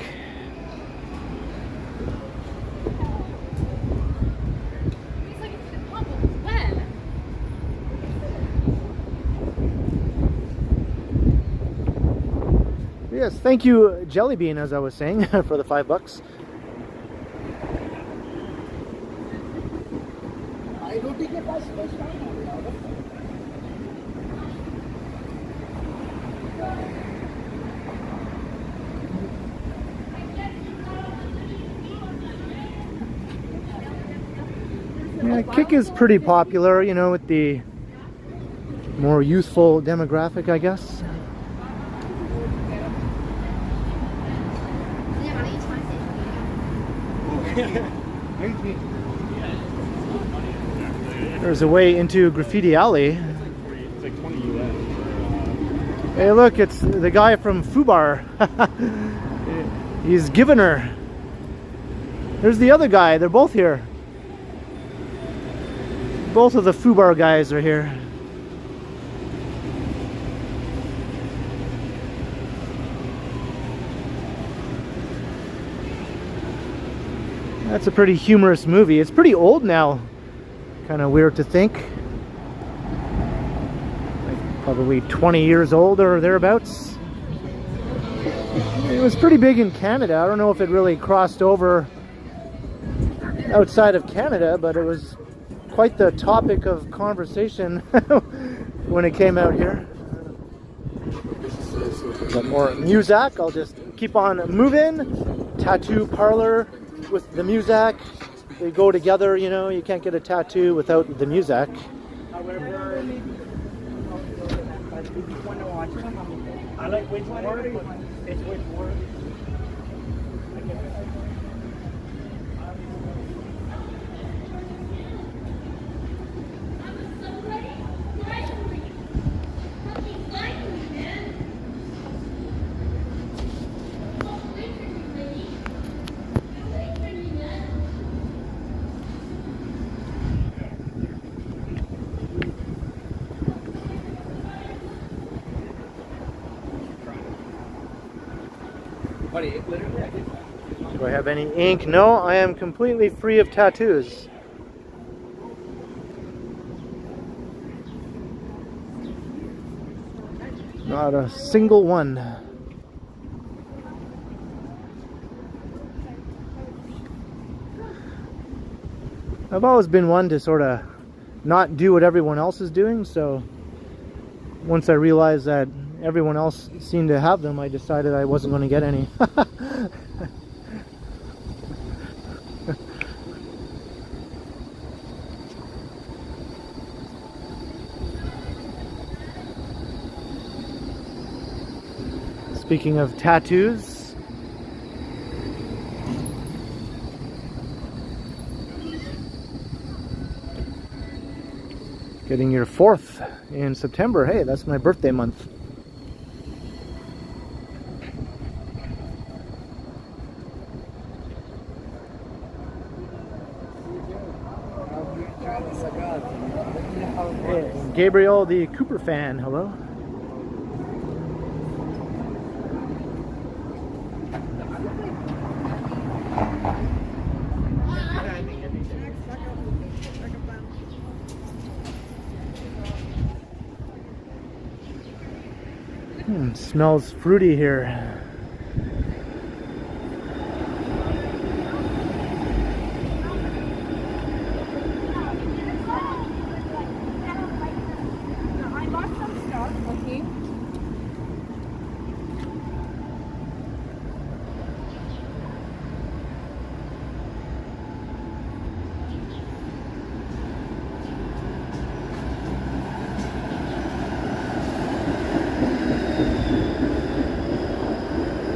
Yes, thank you, Jelly Bean, as I was saying, for the $5. Yeah, Kick is pretty popular, you know, with the more youthful demographic, I guess. There's a way into Graffiti Alley. It's like 20 US. Hey, look, it's the guy from Fubar. He's giving her. There's the other guy. They're both here. Both of the Fubar guys are here. That's a pretty humorous movie. It's pretty old now. Kind of weird to think. Like probably 20 years old or thereabouts. It was pretty big in Canada. I don't know if it really crossed over outside of Canada, but it was quite the topic of conversation when it came out here. But more music. I'll just keep on moving. Tattoo parlor with the music, they go together, you know. You can't get a tattoo without the music. However, I like which word, it's which word. Do I have any ink? No, I am completely free of tattoos. Not a single one. I've always been one to sort of not do what everyone else is doing, so once I realized that everyone else seemed to have them, I decided I wasn't going to get any. Speaking of tattoos, getting your 4th in September. Hey, that's my birthday month. Hey, Gabriel, the Cooper fan, hello. Smells fruity here. I bought some stuff, okay?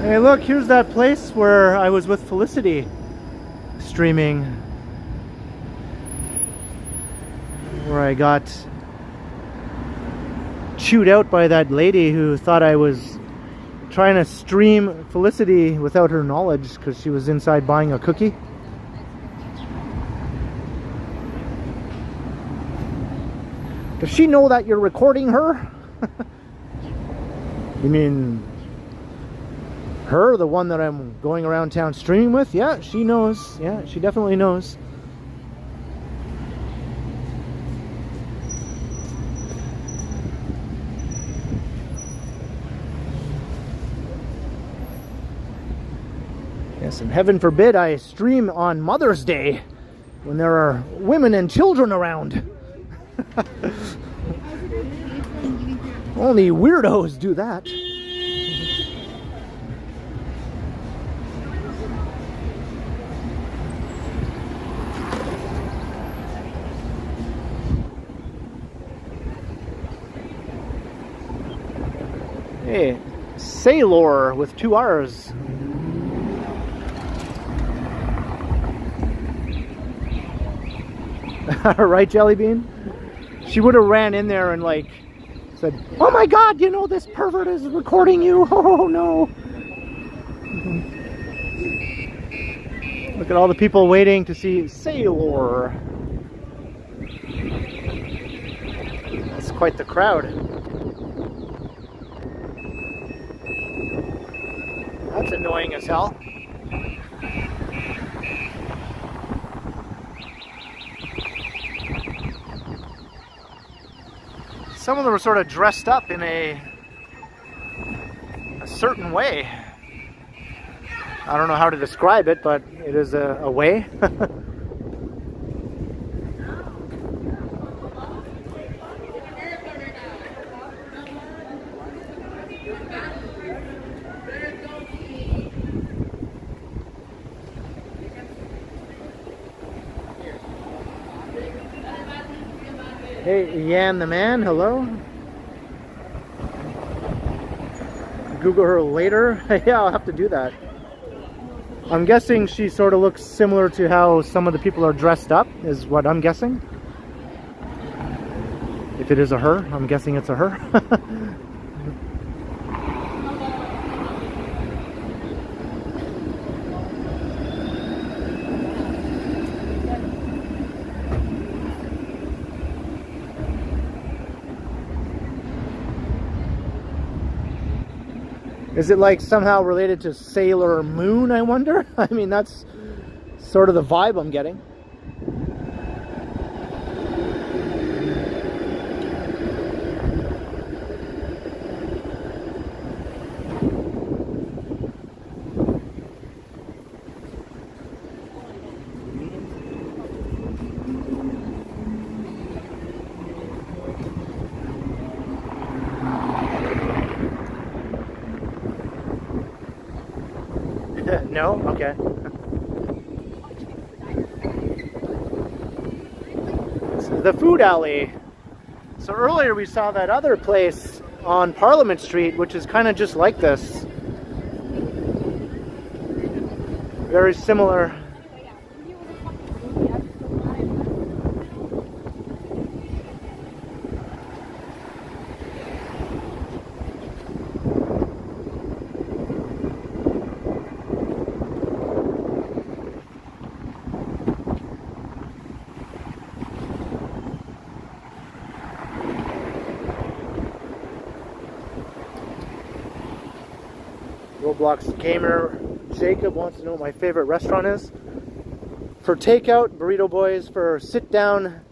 Hey look, here's that place where I was with Felicity streaming, where I got chewed out by that lady who thought I was trying to stream Felicity without her knowledge because she was inside buying a cookie. Does she know that you're recording her? You mean her, the one that I'm going around town streaming with? Yeah, she knows. Yeah, she definitely knows. Yes, and heaven forbid I stream on Mother's Day when there are women and children around. Only weirdos do that. Hey, Sailor with 2 R's. Right, Jellybean? She would have ran in there and like said, "Oh my God, you know this pervert is recording you. Oh no." Look at all the people waiting to see Sailor. That's quite the crowd. That's annoying as hell. Some of them are sort of dressed up in a certain way. I don't know how to describe it, but it is a way. Hey, Yan the man, hello. Google her later. Yeah, I'll have to do that. I'm guessing she sort of looks similar to how some of the people are dressed up, is what I'm guessing. If it is a her, I'm guessing it's a her. Is it like somehow related to Sailor Moon, I wonder? I mean, that's sort of the vibe I'm getting. No? Okay. So the food alley. So earlier we saw that other place on Parliament Street, which is kind of just like this. very similar. Roblox gamer Jacob wants to know what my favorite restaurant is. For takeout, Burrito Boys. For sit down,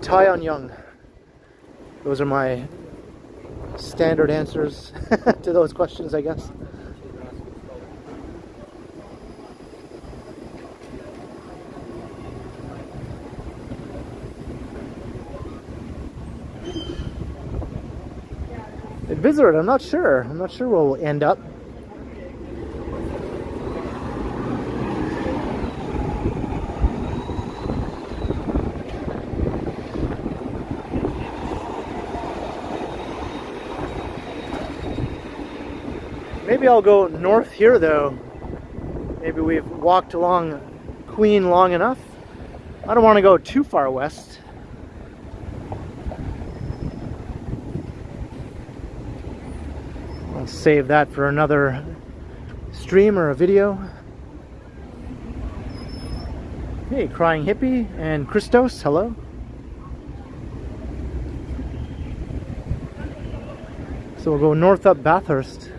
Tai on Young. Those are my standard answers to those questions, I guess. Visitor, I'm not sure. I'm not sure where we'll end up. Maybe I'll go north here though. Maybe we've walked along Queen long enough. I don't want to go too far west. I'll save that for another stream or a video. Hey, Crying Hippie and Christos, hello. So we'll go north up Bathurst.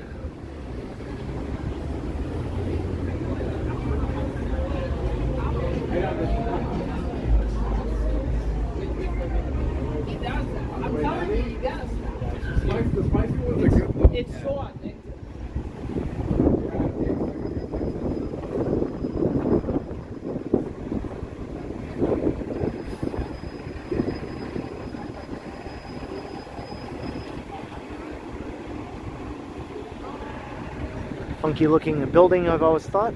It's short. Funky looking building, I've always thought.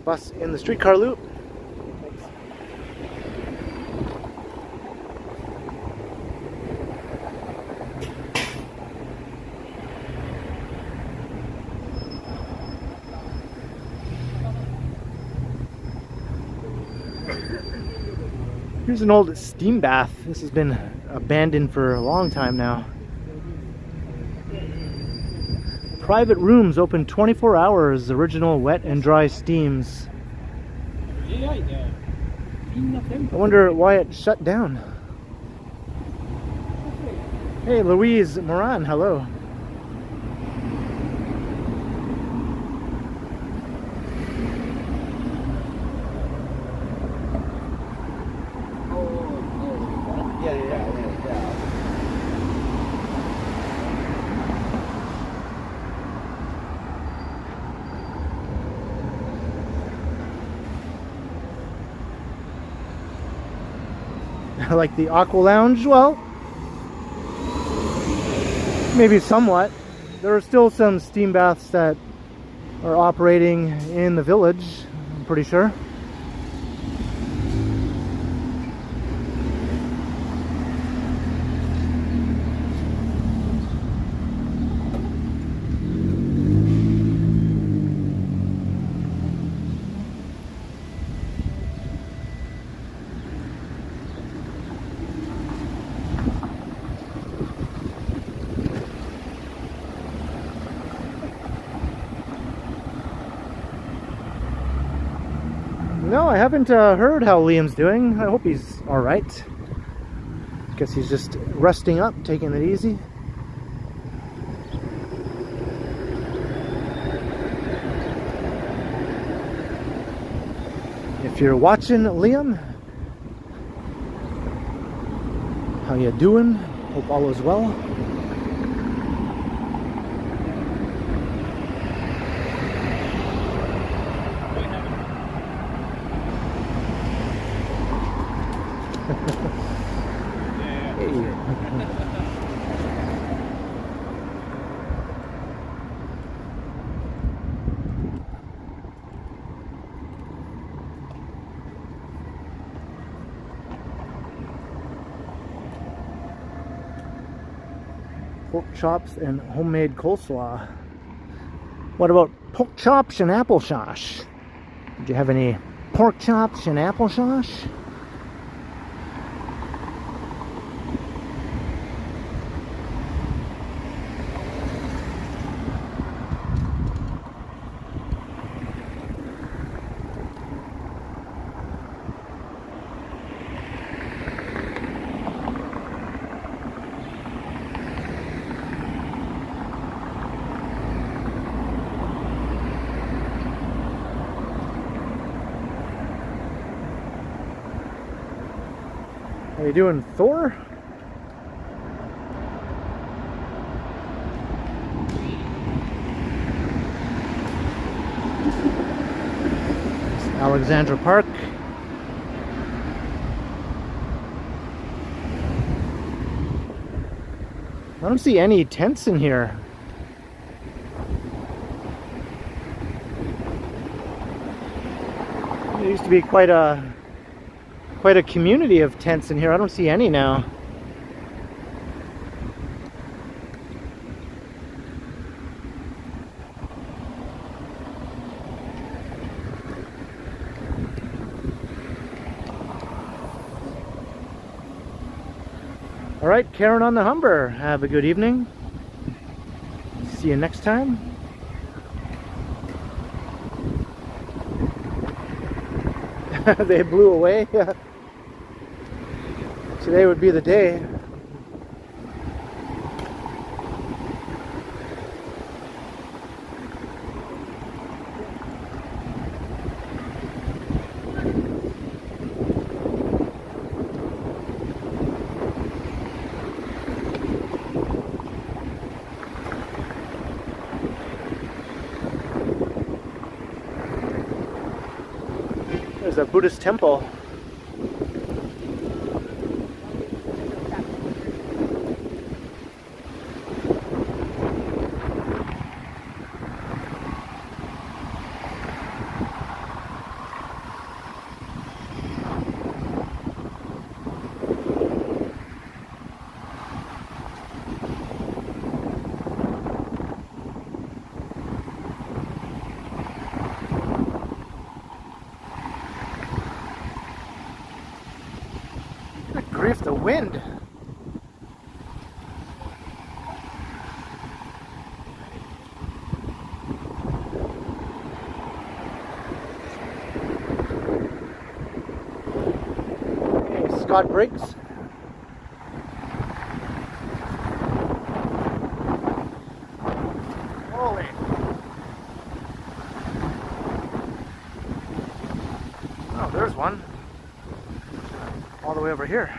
Bus in the streetcar loop. Here's an old steam bath. This has been abandoned for a long time now. Private rooms open 24 hours, original wet and dry steams. I wonder why it shut down. Hey, Louise Moran, hello. Like the Aqua Lounge? Well, maybe somewhat. There are still some steam baths that are operating in the village, I'm pretty sure. No, I haven't heard how Liam's doing. I hope he's alright. Guess he's just resting up, taking it easy. If you're watching, Liam, how you doing? Hope all is well. Yeah, Hey. for sure. Pork chops and homemade coleslaw. What about pork chops and applesauce? Did you have any pork chops and applesauce? How you doing, Thor? Alexandra Park. I don't see any tents in here. There used to be quite a community of tents in here. I don't see any now. All right, Karen on the Humber. Have a good evening. See you next time. They blew away. Today would be the day. There's a Buddhist temple. Good grief, the wind. Okay, Scott Briggs. Holy. Oh, there's one. All the way over here.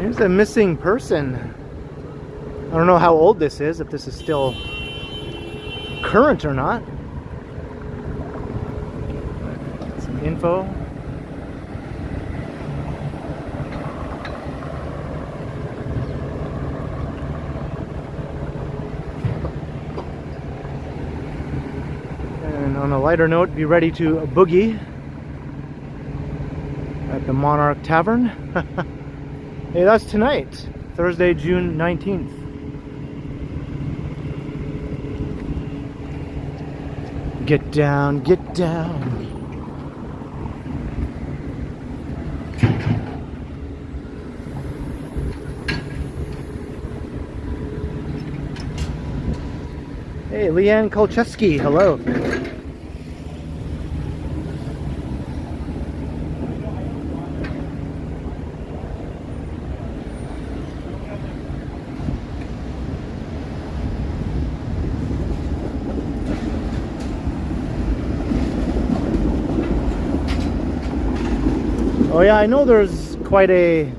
Here's a missing person. I don't know how old this is, if this is still current or not. Some info. And on a lighter note, be ready to boogie at the Monarch Tavern. Hey, that's tonight, Thursday, June 19th. Get down, get down. Hey, Leanne Kolcheski, hello. Oh yeah, I know there's quite a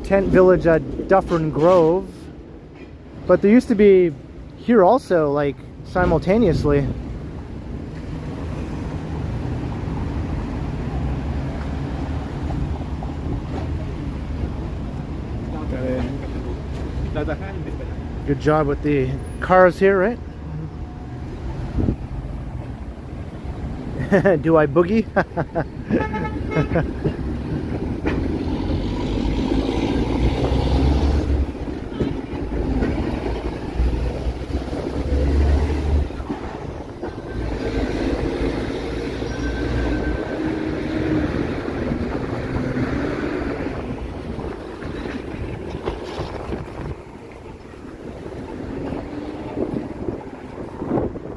tent village at Dufferin Grove, but there used to be here also, like, simultaneously. Good job with the cars here, right? Do I boogie?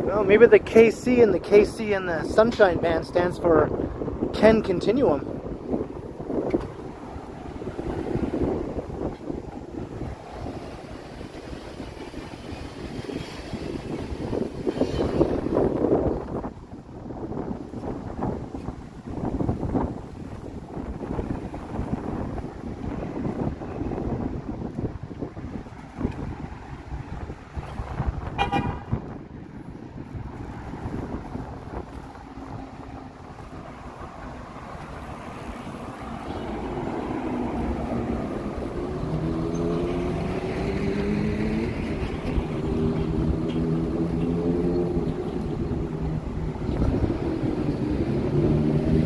Well, maybe the KC and the Sunshine Band stands for Ken Continuum.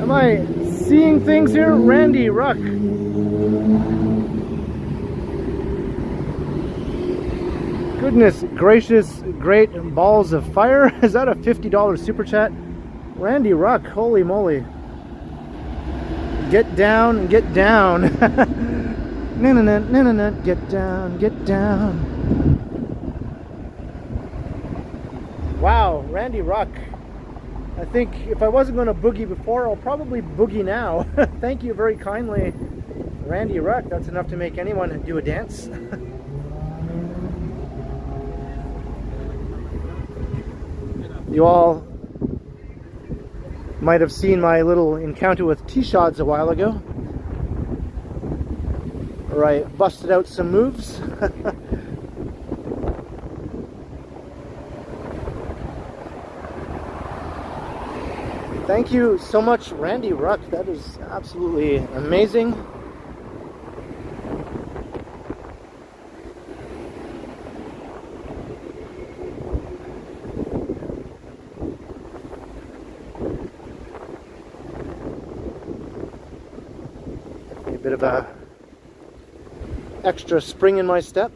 Am I seeing things here? Randy Ruck. Goodness gracious, great balls of fire. Is that a $50 super chat? Randy Ruck, holy moly. Get down, get down. Na-na-na, get down, get down. Wow, Randy Ruck. I think if I wasn't going to boogie before, I'll probably boogie now. Thank you very kindly, Randy Ruck. That's enough to make anyone do a dance. You all might have seen my little encounter with T-Shots a while ago, where I busted out some moves. Thank you so much, Randy Ruck. That is absolutely amazing. A bit of a extra spring in my step.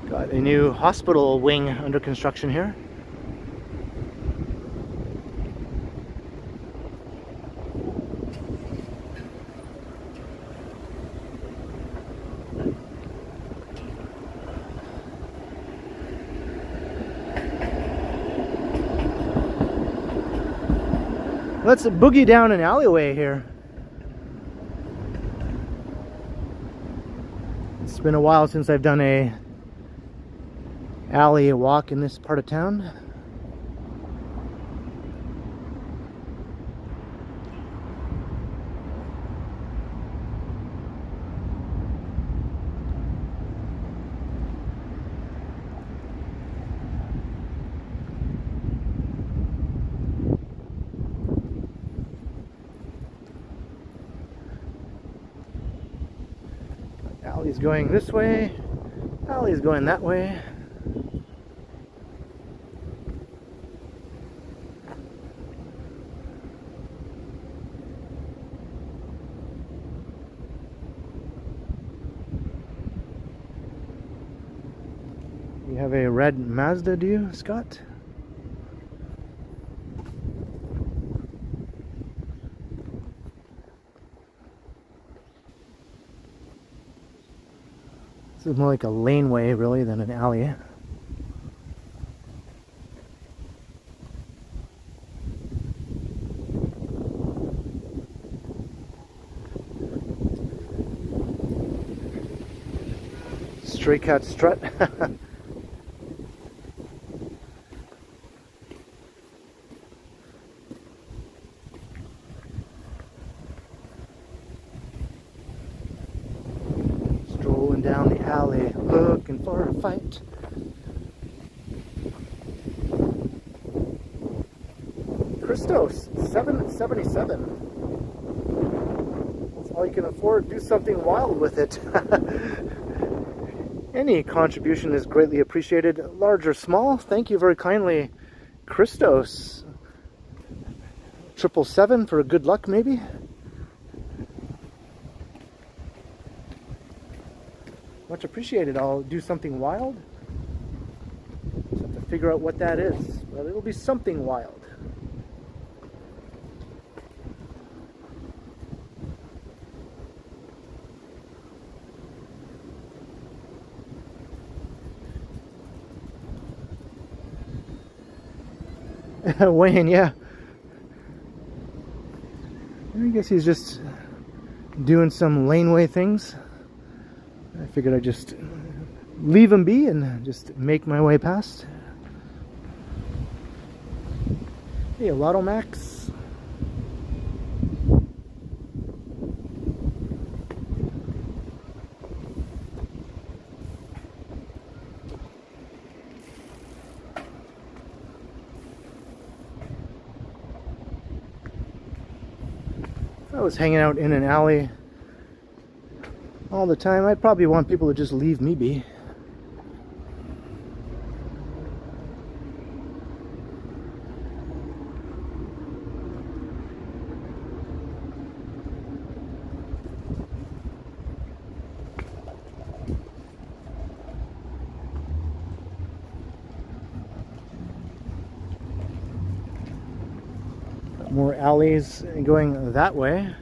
Got a new hospital wing under construction here. Let's boogie down an alleyway here. It's been a while since I've done a alley walk in this part of town. Alley's going this way, alley's going that way. have a red Mazda, do you, Scott? This is more like a laneway, really, than an alley. Stray cat strut. Strolling down the alley, looking for a fight. Christos, 777. That's all you can afford. Do something wild with it. Any contribution is greatly appreciated, large or small. Thank you very kindly, Christos. 777 for good luck, maybe. Much appreciated. I'll do something wild. Just have to figure out what that is, but it'll be something wild. Wayne, yeah. I guess he's just doing some laneway things. I figured I'd just leave him be and just make my way past. Hey, Lotto Max. If I was hanging out in an alley all the time, I'd probably want people to just leave me be. More alleys going that way.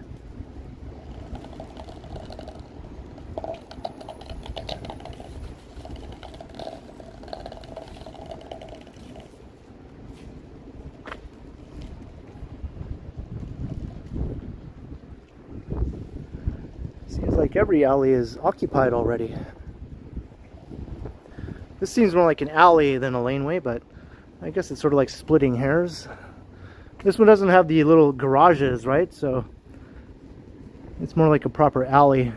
Seems like every alley is occupied already. This seems more like an alley than a laneway, but I guess it's sort of like splitting hairs. This one doesn't have the little garages, right? So it's more like a proper alley.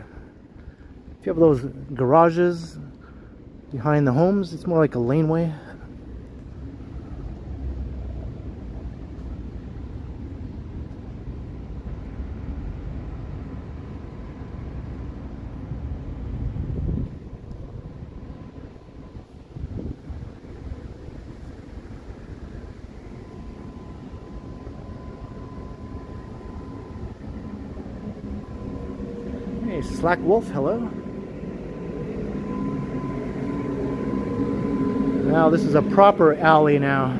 If you have those garages behind the homes, it's more like a laneway. Hey, Slack Wolf, hello. Now this is a proper alley now.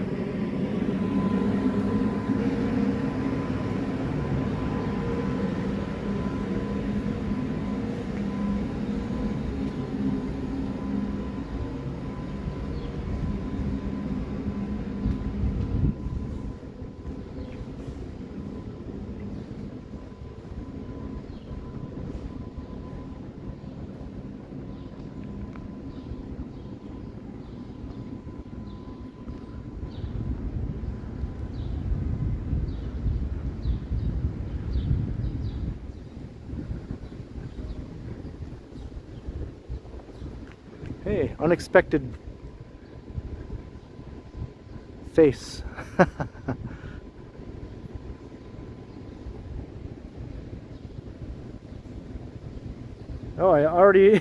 Hey, unexpected face. Oh, I already,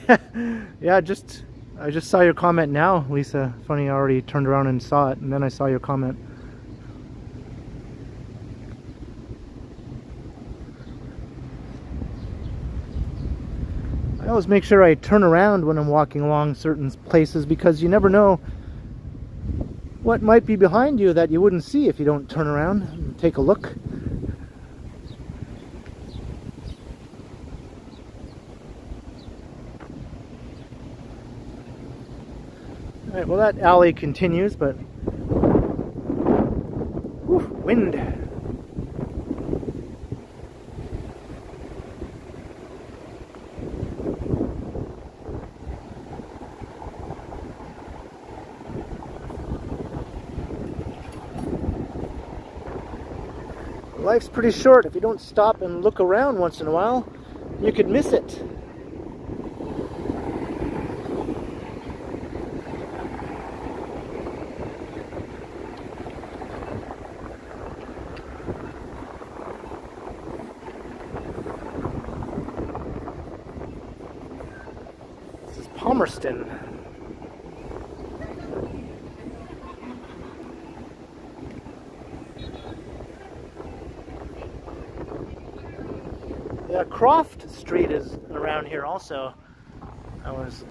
yeah, I just saw your comment now, Lisa. Funny, I already turned around and saw it, and then I saw your comment. I always make sure I turn around when I'm walking along certain places, because you never know what might be behind you that you wouldn't see if you don't turn around and take a look. Alright, well, that alley continues, but whew, wind. Life's pretty short. If you don't stop and look around once in a while, you could miss it. This is Palmerston. Yeah, Croft Street is around here also. I was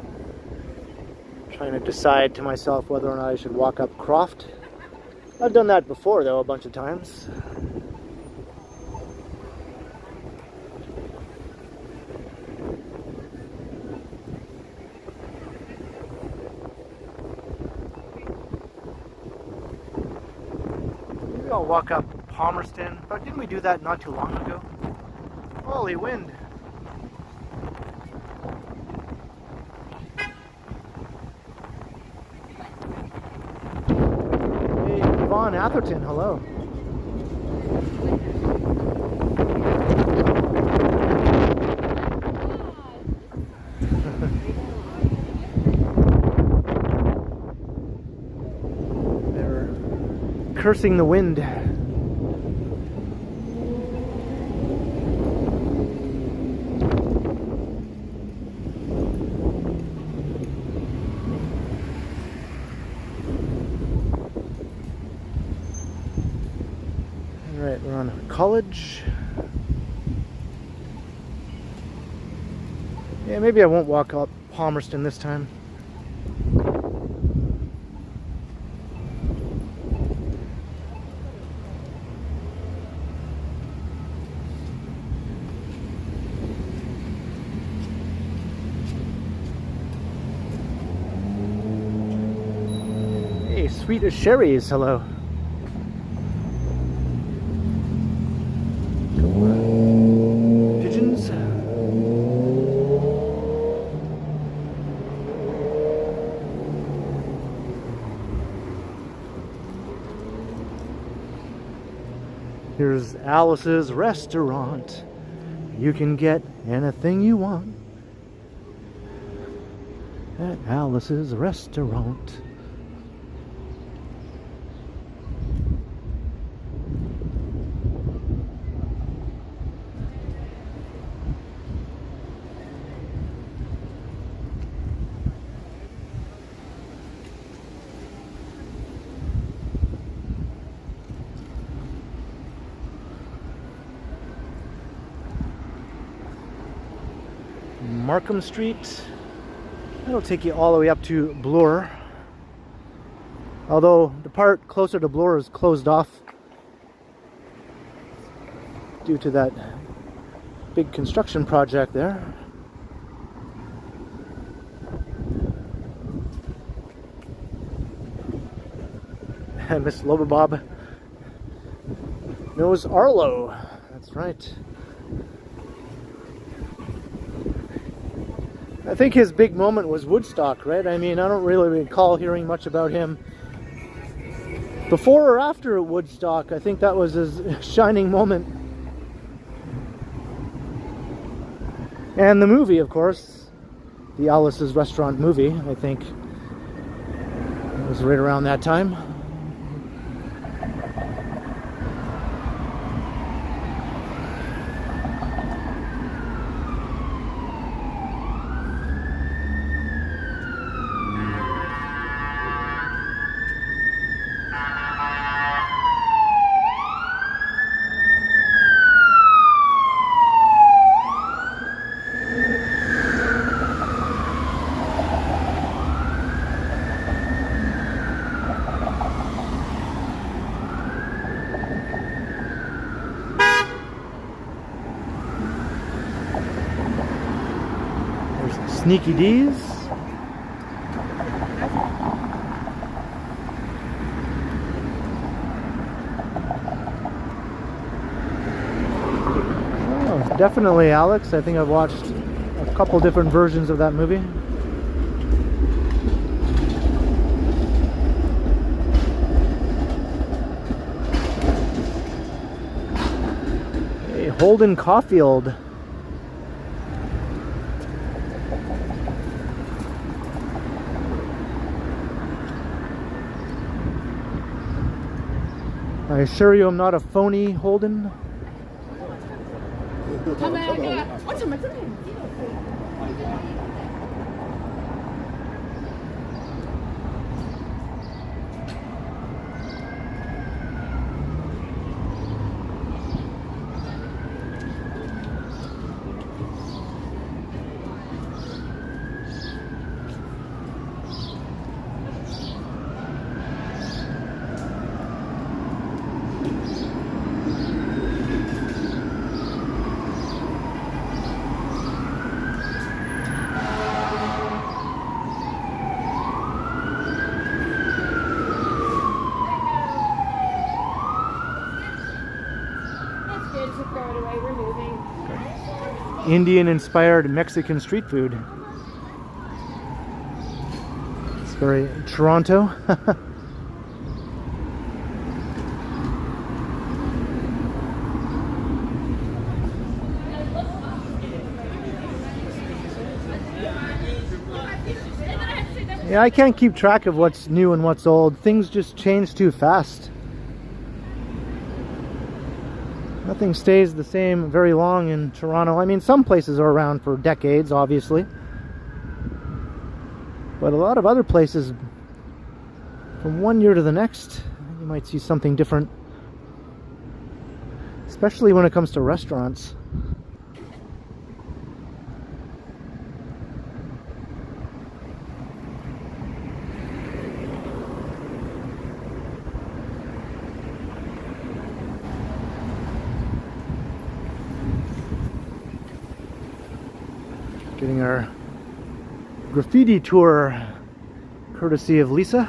trying to decide to myself whether or not I should walk up Croft. I've done that before though, a bunch of times. Maybe I'll walk up Palmerston, but didn't we do that not too long ago? Holy wind. Hey, Yvonne Atherton, hello. They're cursing the wind. Alright, we're on College. Yeah, maybe I won't walk up Palmerston this time. Hey, Sweet as Sherry's, hello. Pigeons. Here's Alice's restaurant. You can get anything you want at Alice's restaurant. Markham Street. That'll take you all the way up to Bloor. Although the part closer to Bloor is closed off due to that big construction project there. And Miss Lobabob knows Arlo. That's right. I think his big moment was Woodstock, right? I mean, I don't really recall hearing much about him before or after Woodstock. I think that was his shining moment. And the movie, of course, the Alice's Restaurant movie, I think it was right around that time. Sneaky D's. Oh, definitely Alex. I think I've watched a couple different versions of that movie. Hey, Holden Caulfield. I assure you I'm not a phony, Holden. Indian-inspired Mexican street food. It's very Toronto. Yeah, I can't keep track of what's new and what's old. Things just change too fast. Nothing stays the same very long in Toronto. I mean, some places are around for decades, obviously. But a lot of other places, from one year to the next, you might see something different. Especially when it comes to restaurants. Getting our graffiti tour courtesy of Lisa.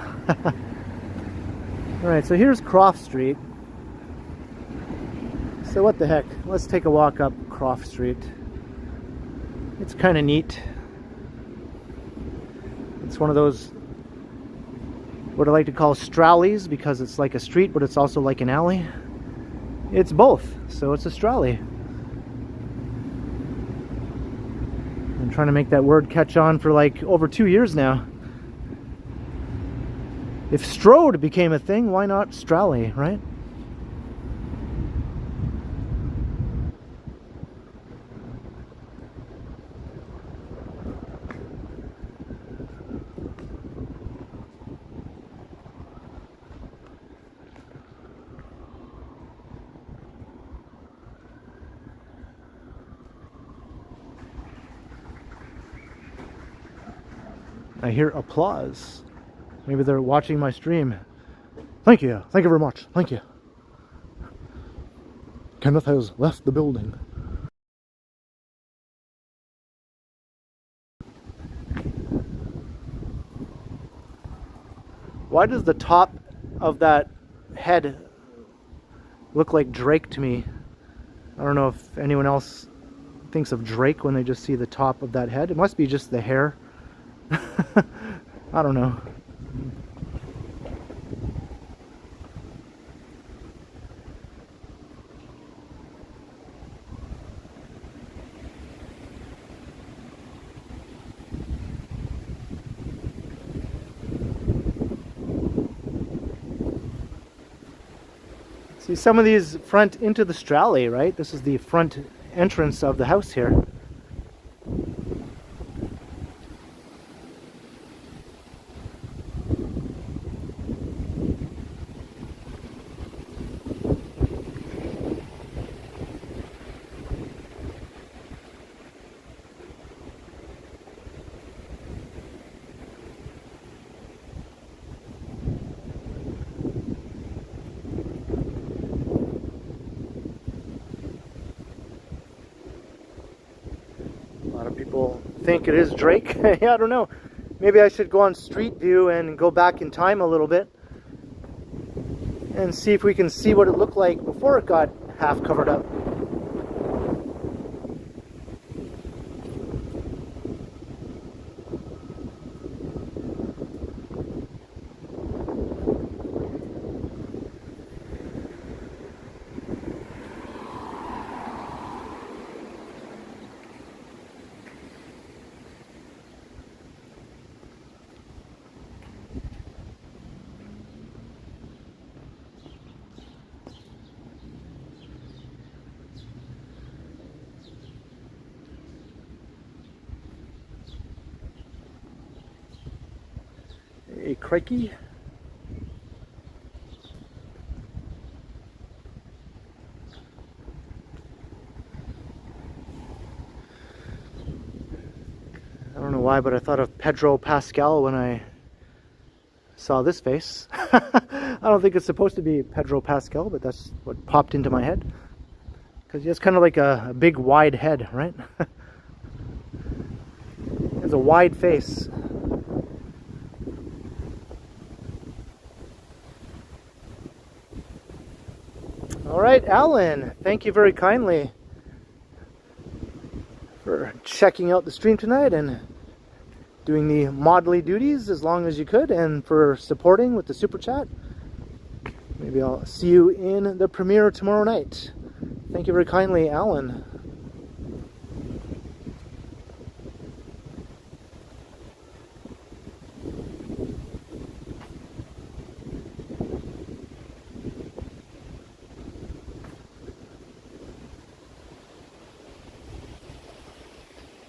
Alright, so here's Croft Street. So what the heck, let's take a walk up Croft Street. It's kind of neat. It's one of those, what I like to call strallies, because it's like a street but it's also like an alley. It's both, so it's a strally. I'm trying to make that word catch on for like over 2 years now. If strode became a thing, why not strally, right? I hear applause. Maybe they're watching my stream. Thank you. Thank you very much. Thank you. Kenneth has left the building. Why does the top of that head look like Drake to me? I don't know if anyone else thinks of Drake when they just see the top of that head. It must be just the hair. I don't know. See, some of these front into the strally, right? This is the front entrance of the house here. think it is Drake. Yeah, I don't know. Maybe I should go on Street View and go back in time a little bit and see if we can see what it looked like before it got half covered up. Hey, crikey. I don't know why, but I thought of Pedro Pascal when I saw this face. I don't think it's supposed to be Pedro Pascal, but that's what popped into my head. Because he has kind of like a big wide head, right? He has a wide face. All right, Alan, thank you very kindly for checking out the stream tonight and doing the modly duties as long as you could, and for supporting with the super chat. Maybe I'll see you in the premiere tomorrow night. Thank you very kindly, Alan.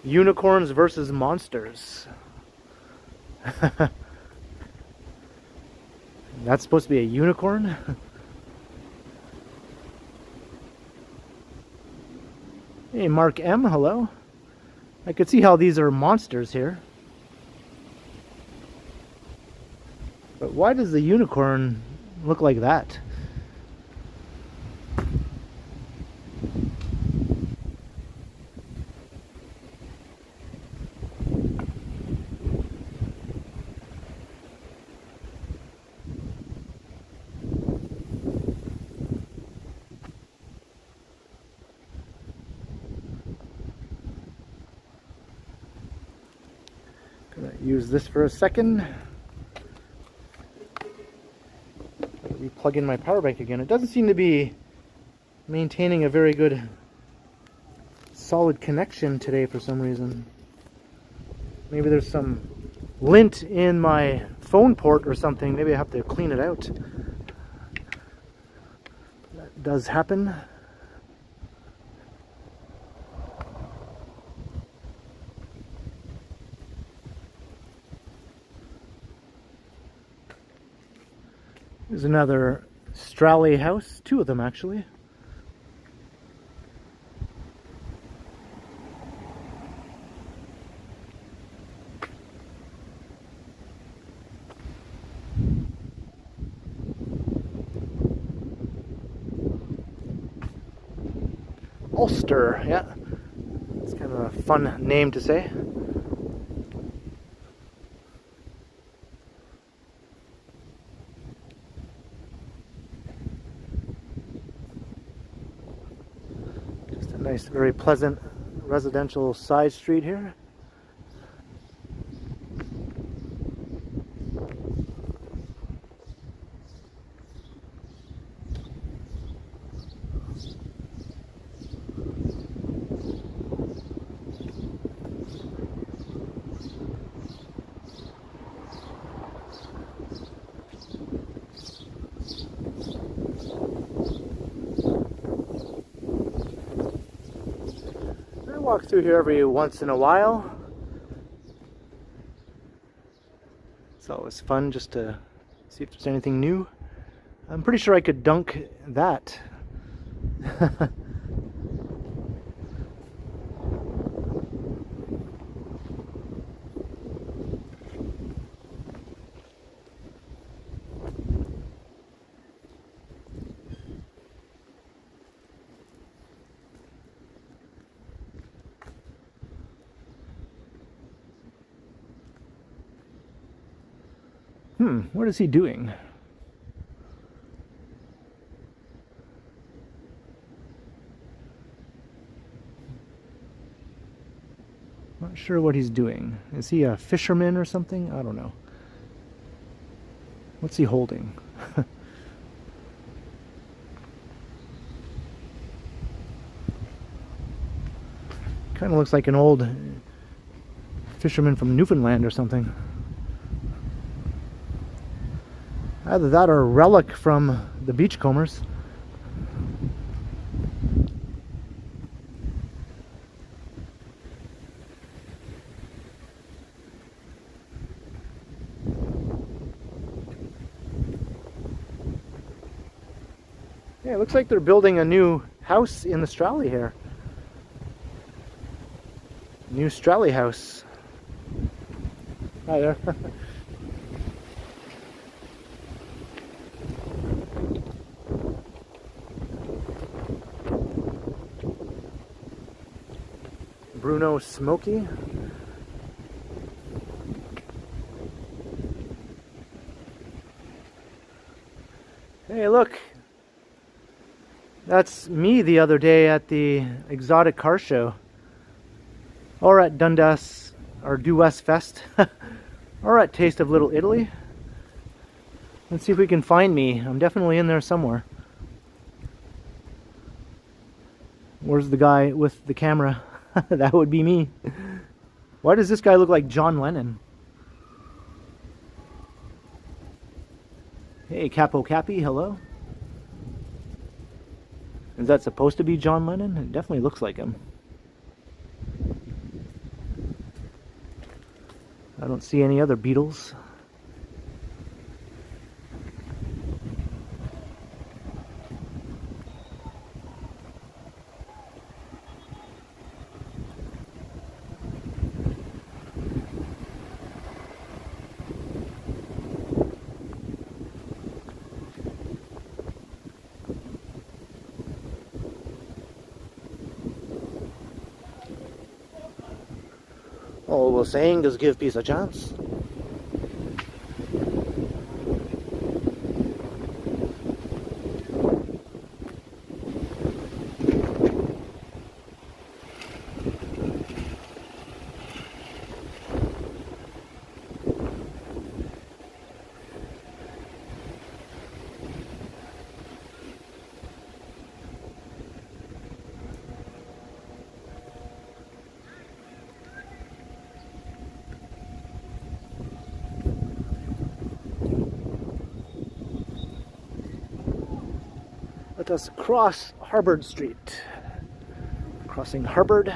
Unicorns versus monsters. That's supposed to be a unicorn? Hey, Mark M, hello. I could see how these are monsters here. But why does the unicorn look like that? Use this for a second. Plug in my power bank again. It doesn't seem to be maintaining a very good solid connection today for some reason. Maybe there's some lint in my phone port or something. Maybe I have to clean it out. That does happen. There's another Stralley house, two of them actually. Ulster, yeah. It's kind of a fun name to say. Nice, very pleasant residential side street here. Walk through here every once in a while. It's always fun just to see if there's anything new. I'm pretty sure I could dunk that. What is he doing? Not sure what he's doing. Is he a fisherman or something? I don't know. What's he holding? Kind of looks like an old fisherman from Newfoundland or something. Either that or a relic from the Beachcombers. Yeah, it looks like they're building a new house in Australia here. New Strally house. Hi there. Bruno Smoky. Hey, look. That's me the other day at the exotic car show. Or at Dundas, or Due West Fest. Or at Taste of Little Italy. Let's see if we can find me. I'm definitely in there somewhere. Where's the guy with the camera? That would be me. Why does this guy look like John Lennon? Hey, Capo Cappy, hello. Is that supposed to be John Lennon? It definitely looks like him. I don't see any other Beatles. All we're saying is give peace a chance. Let us cross Harbord Street. Crossing Harbord.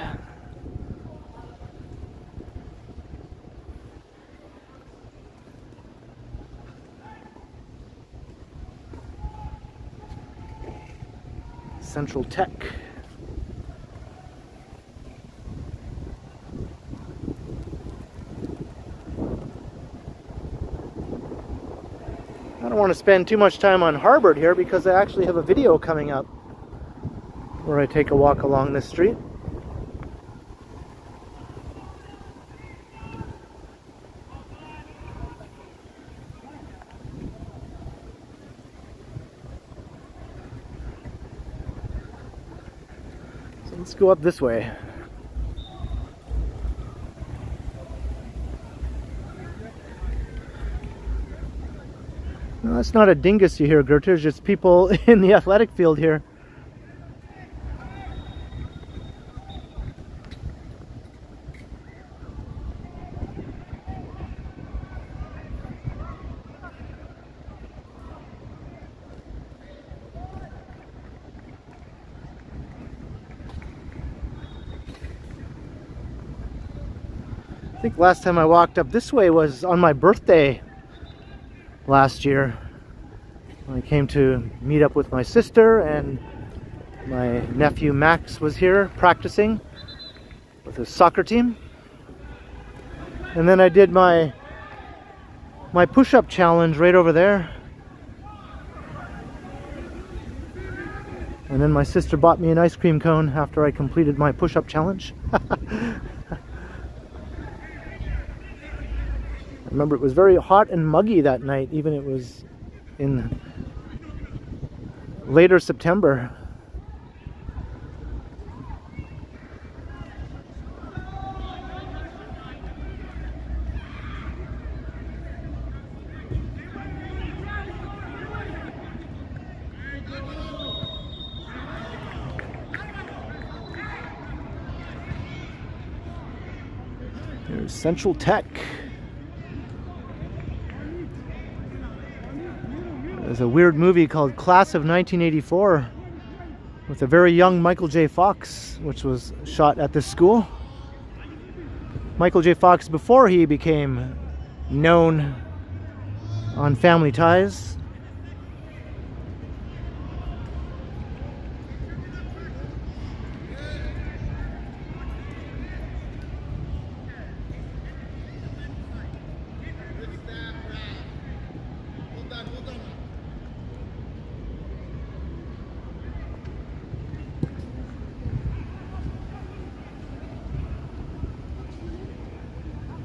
Central Tech. I don't want to spend too much time on Harbord here because I actually have a video coming up where I take a walk along this street. So let's go up this way. No, that's not a dingus you hear, Gertrude. It's just people in the athletic field here. I think last time I walked up this way was on my birthday last year. I came to meet up with my sister, and my nephew Max was here practicing with his soccer team. And then I did my push-up challenge right over there. And then my sister bought me an ice cream cone after I completed my push-up challenge. remember it was very hot and muggy that night, even it was in later September. There's Central Tech. There's a weird movie called Class of 1984 with a very young Michael J. Fox, which was shot at this school. Michael J. Fox before he became known on Family Ties.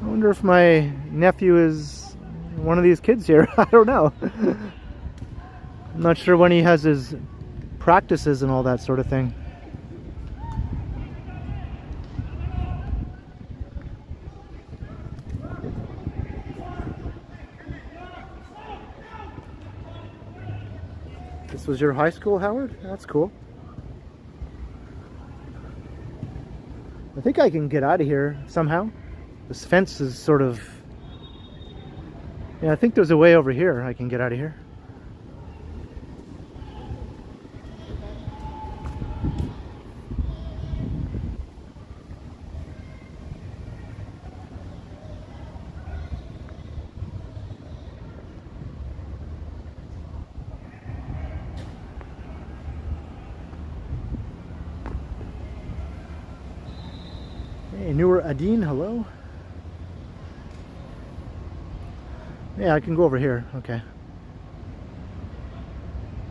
I wonder if my nephew is one of these kids here. I don't know. I'm not sure when he has his practices and all that sort of thing. This was your high school, Howard? That's cool. I think I can get out of here somehow. This fence is sort of... Yeah, I think there's a way over here I can get out of here. Hey, newer Adine, hello. Yeah, I can go over here. Okay.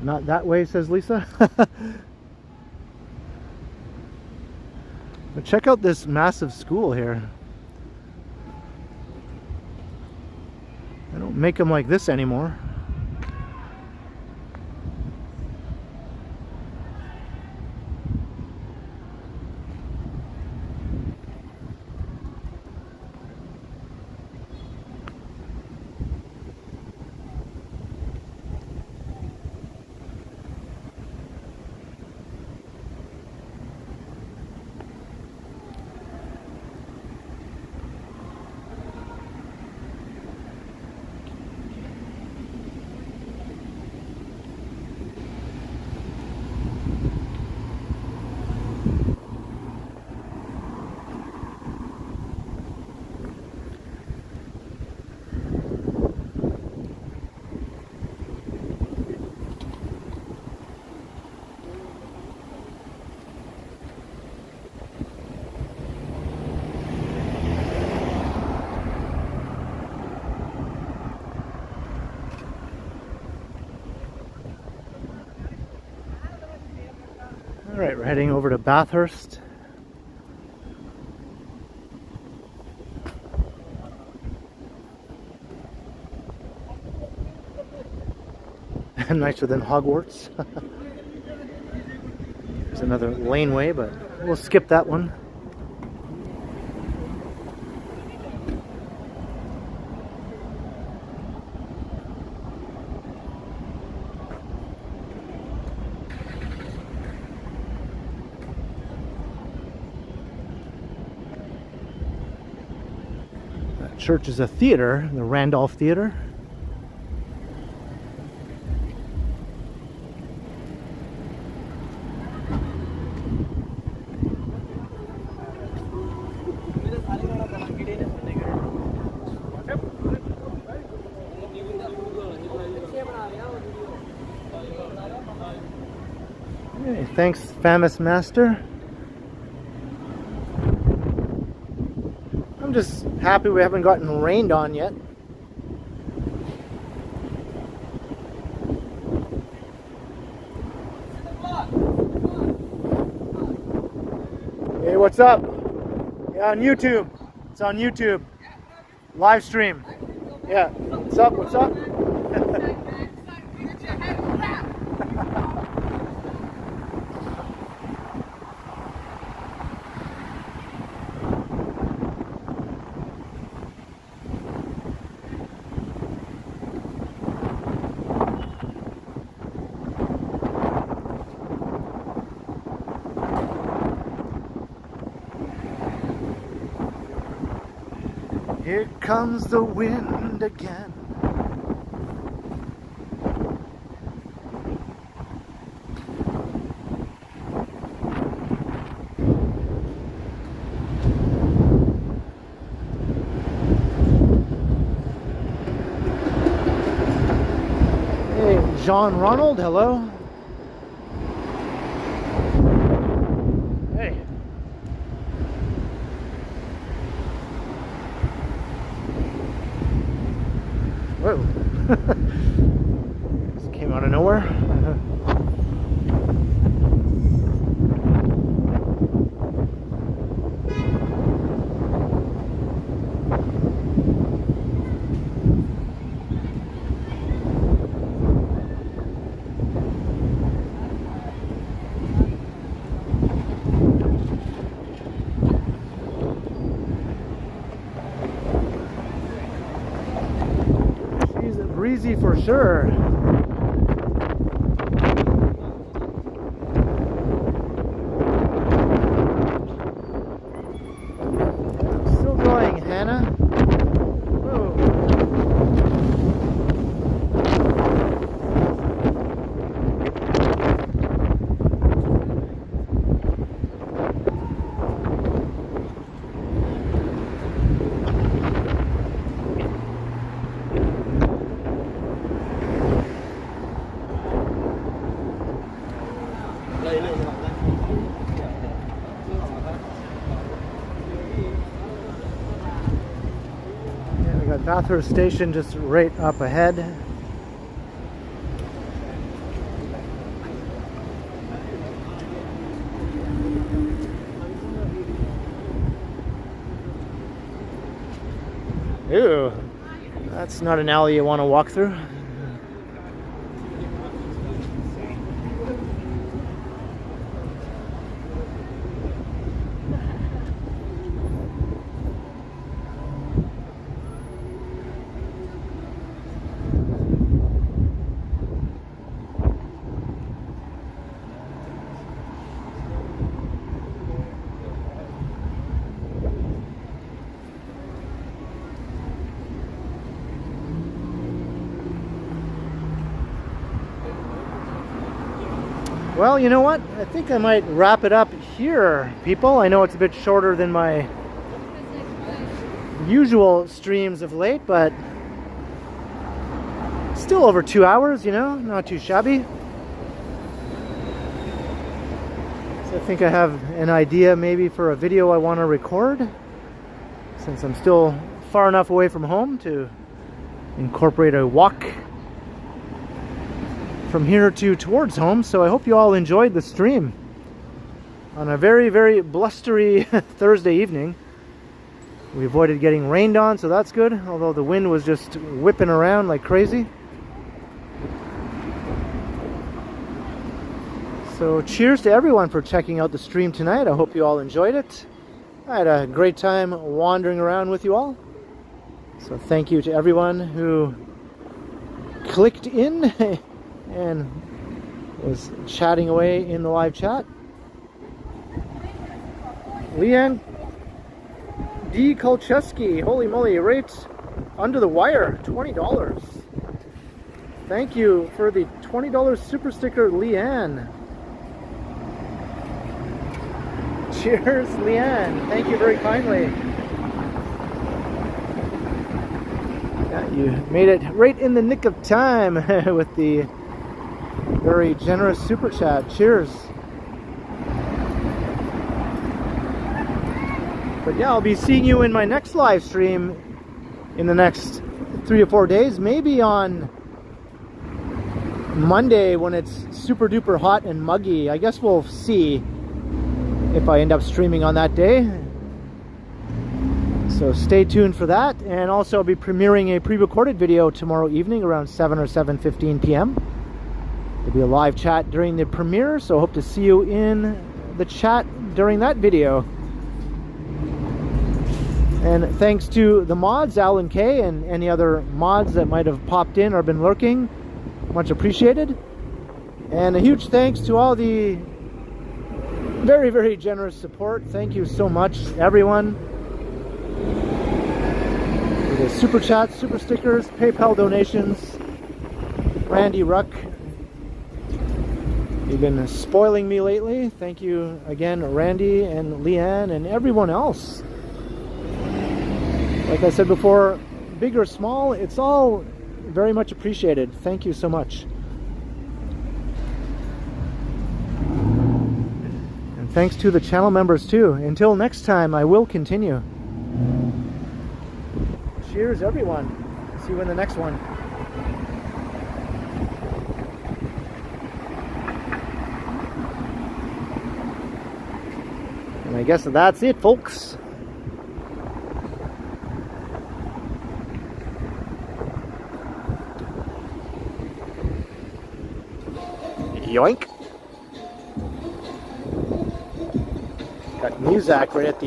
Not that way, says Lisa. But check out this massive school here. They don't make them like this anymore. Alright, we're heading over to Bathurst. Nicer than Hogwarts. There's another laneway, but we'll skip that one. That church is a theater, the Randolph Theater. Hey, thanks, famous master. I'm just happy we haven't gotten rained on yet. Hey, what's up? Yeah, on YouTube. It's on YouTube. Live stream. Yeah. What's up? What's up? Here comes the wind again. Hey, Jean Ronald, hello. Hey. Whoa. Just came out of nowhere. Breezy for sure. Still going, Hannah. Whoa. Bathurst station just right up ahead. Ew, that's not an alley you want to walk through. Well, you know what? I think I might wrap it up here, people. I know it's a bit shorter than my usual streams of late, but still over 2 hours, you know, not too shabby. So I think I have an idea maybe for a video I want to record, since I'm still far enough away from home to incorporate a walk from here towards home. So I hope you all enjoyed the stream on a very, very blustery Thursday evening. We avoided getting rained on, so that's good, although the wind was just whipping around like crazy. So cheers to everyone for checking out the stream tonight. I hope you all enjoyed it. I had a great time wandering around with you all. So thank you to everyone who clicked in and was chatting away in the live chat. Leanne D. Kolcheski, holy moly, right under the wire, $20. Thank you for the $20 super sticker, Leanne. Cheers, Leanne. Thank you very kindly. Yeah, you made it right in the nick of time with the very generous super chat. Cheers. But yeah, I'll be seeing you in my next live stream in the next 3 or 4 days, maybe on Monday when it's super duper hot and muggy. I guess we'll see if I end up streaming on that day. So stay tuned for that. And also I'll be premiering a pre-recorded video tomorrow evening around 7 or 7:15 p.m. There'll be a live chat during the premiere, so hope to see you in the chat during that video. And thanks to the mods, Alan K, and any other mods that might have popped in or been lurking. Much appreciated. And a huge thanks to all the very, very generous support. Thank you so much, everyone. For the super chats, super stickers, PayPal donations. Randy Ruck, you've been spoiling me lately. Thank you again, Randy and Leanne and everyone else. Like I said before, big or small, it's all very much appreciated. Thank you so much. And thanks to the channel members too. Until next time, I will continue. Cheers, everyone. See you in the next one. And I guess that's it, folks. Yoink. Got Muzak right at the